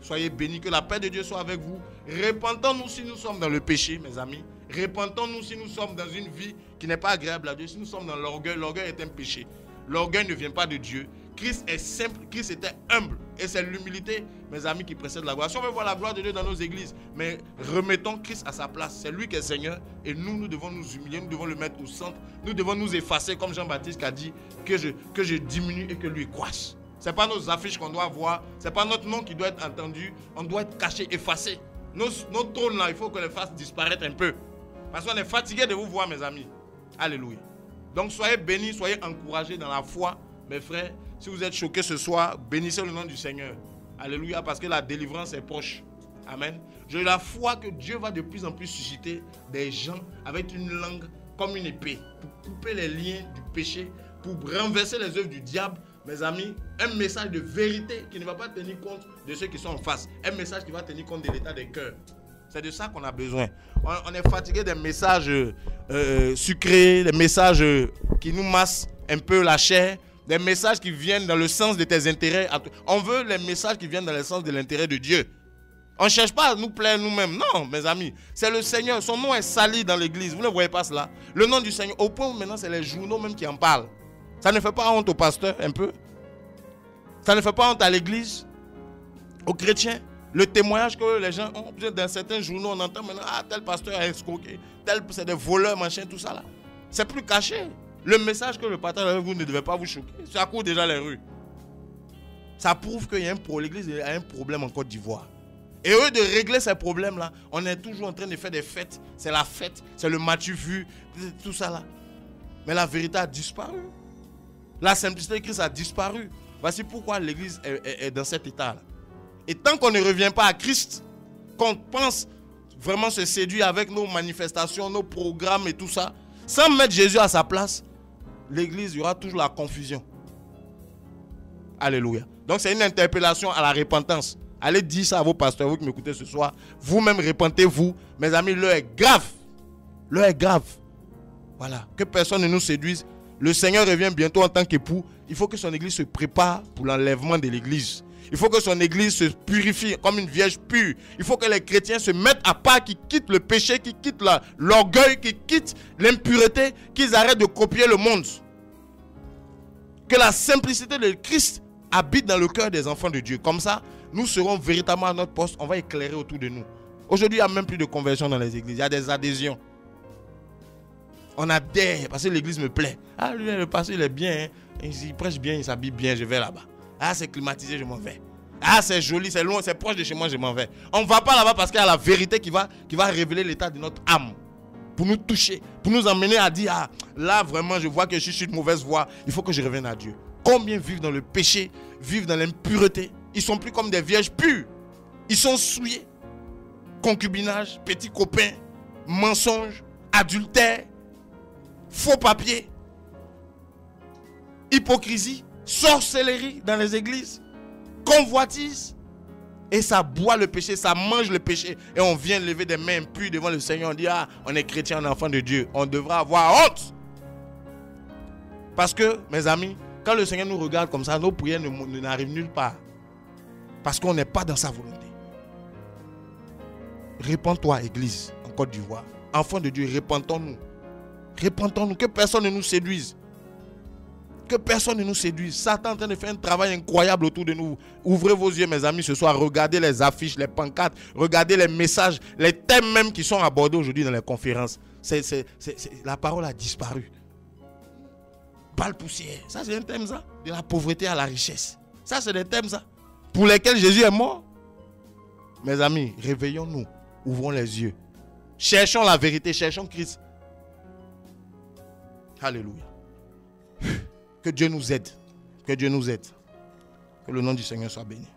Soyez bénis. Que la paix de Dieu soit avec vous. Repentons-nous si nous sommes dans le péché, mes amis. Repentons-nous si nous sommes dans une vie qui n'est pas agréable à Dieu. Si nous sommes dans l'orgueil, l'orgueil est un péché. L'orgueil ne vient pas de Dieu. Christ est simple, Christ était humble. Et c'est l'humilité, mes amis, qui précède la gloire. Si on veut voir la gloire de Dieu dans nos églises, mais remettons Christ à sa place. C'est lui qui est Seigneur. Et nous devons nous humilier, nous devons le mettre au centre. Nous devons nous effacer, comme Jean-Baptiste qui a dit, que je diminue et que lui croisse. Ce n'est pas nos affiches qu'on doit voir. Ce n'est pas notre nom qui doit être entendu. On doit être caché, effacé. Nos trônes là, il faut qu'on les fasse disparaître un peu. Parce qu'on est fatigué de vous voir, mes amis. Alléluia. Donc soyez bénis, soyez encouragés dans la foi. Mes frères, si vous êtes choqués ce soir, bénissez le nom du Seigneur. Alléluia, parce que la délivrance est proche. Amen. J'ai la foi que Dieu va de plus en plus susciter des gens avec une langue comme une épée pour couper les liens du péché, pour renverser les œuvres du diable. Mes amis, un message de vérité qui ne va pas tenir compte de ceux qui sont en face. Un message qui va tenir compte de l'état des cœurs. C'est de ça qu'on a besoin. On est fatigué des messages sucrés, des messages qui nous massent un peu la chair, des messages qui viennent dans le sens de tes intérêts. On veut les messages qui viennent dans le sens de l'intérêt de Dieu. On ne cherche pas à nous plaire nous-mêmes. Non, mes amis. C'est le Seigneur. Son nom est sali dans l'église. Vous ne voyez pas cela? Le nom du Seigneur. Au point où maintenant, c'est les journaux même qui en parlent. Ça ne fait pas honte au pasteur un peu? Ça ne fait pas honte à l'église? Aux chrétiens? Le témoignage que les gens ont, dans certains journaux, on entend maintenant, ah, tel pasteur a escroqué, tel c'est des voleurs, machin, tout ça là. C'est plus caché. Le message que le partage avec vous ne devait pas vous choquer. Ça court déjà les rues. Ça prouve qu'il y a l'église a un problème en Côte d'Ivoire. Et eux de régler ces problèmes-là, on est toujours en train de faire des fêtes. C'est la fête, c'est le matu vu, tout ça là. Mais la vérité a disparu. La simplicité de Christ a disparu. Voici pourquoi l'église est dans cet état-là. Et tant qu'on ne revient pas à Christ, qu'on pense vraiment se séduire avec nos manifestations, nos programmes et tout ça, sans mettre Jésus à sa place, l'église, il y aura toujours la confusion. Alléluia. Donc c'est une interpellation à la repentance. Allez dire ça à vos pasteurs, vous qui m'écoutez ce soir. Vous-même repentez-vous. Mes amis, l'heure est grave. L'heure est grave. Voilà. Que personne ne nous séduise. Le Seigneur revient bientôt en tant qu'époux. Il faut que son église se prépare pour l'enlèvement de l'église. Il faut que son église se purifie comme une vierge pure. Il faut que les chrétiens se mettent à part, qu'ils quittent le péché, qu'ils quittent l'orgueil, qu'ils quittent l'impureté, qu'ils arrêtent de copier le monde. Que la simplicité de Christ habite dans le cœur des enfants de Dieu. Comme ça, nous serons véritablement à notre poste. On va éclairer autour de nous. Aujourd'hui, il n'y a même plus de conversion dans les églises. Il y a des adhésions. On adhère parce que l'église me plaît. Ah, lui, le pasteur, il est bien. Hein. Il prêche bien, il s'habille bien, je vais là-bas. Ah, c'est climatisé, je m'en vais. Ah, c'est joli, c'est loin, c'est proche de chez moi, je m'en vais. On ne va pas là-bas parce qu'il y a la vérité qui va révéler l'état de notre âme. Pour nous toucher, pour nous emmener à dire, ah, là vraiment, je vois que je suis une mauvaise voie. Il faut que je revienne à Dieu. Combien vivent dans le péché, vivent dans l'impureté. Ils ne sont plus comme des vierges pures. Ils sont souillés. Concubinage, petits copains, mensonges, adultère, faux papiers, hypocrisie, sorcellerie dans les églises, convoitise. Et ça boit le péché, ça mange le péché. Et on vient lever des mains impures devant le Seigneur. On dit, ah, on est chrétien, on est enfant de Dieu. On devra avoir honte. Parce que, mes amis, quand le Seigneur nous regarde comme ça, nos prières n'arrivent nulle part. Parce qu'on n'est pas dans sa volonté. Répands-toi, Église, en Côte d'Ivoire. Enfants de Dieu, repentons-nous. Repentons-nous, que personne ne nous séduise. Que personne ne nous séduise. Satan est en train de faire un travail incroyable autour de nous. Ouvrez vos yeux, mes amis, ce soir. Regardez les affiches, les pancartes. Regardez les messages, les thèmes même qui sont abordés aujourd'hui dans les conférences. La parole a disparu. Balle poussière. Ça, c'est un thème, ça. De la pauvreté à la richesse. Ça, c'est des thèmes, ça. Pour lesquels Jésus est mort. Mes amis, réveillons-nous. Ouvrons les yeux. Cherchons la vérité, cherchons Christ. Alléluia. Que Dieu nous aide. Que Dieu nous aide. Que le nom du Seigneur soit béni.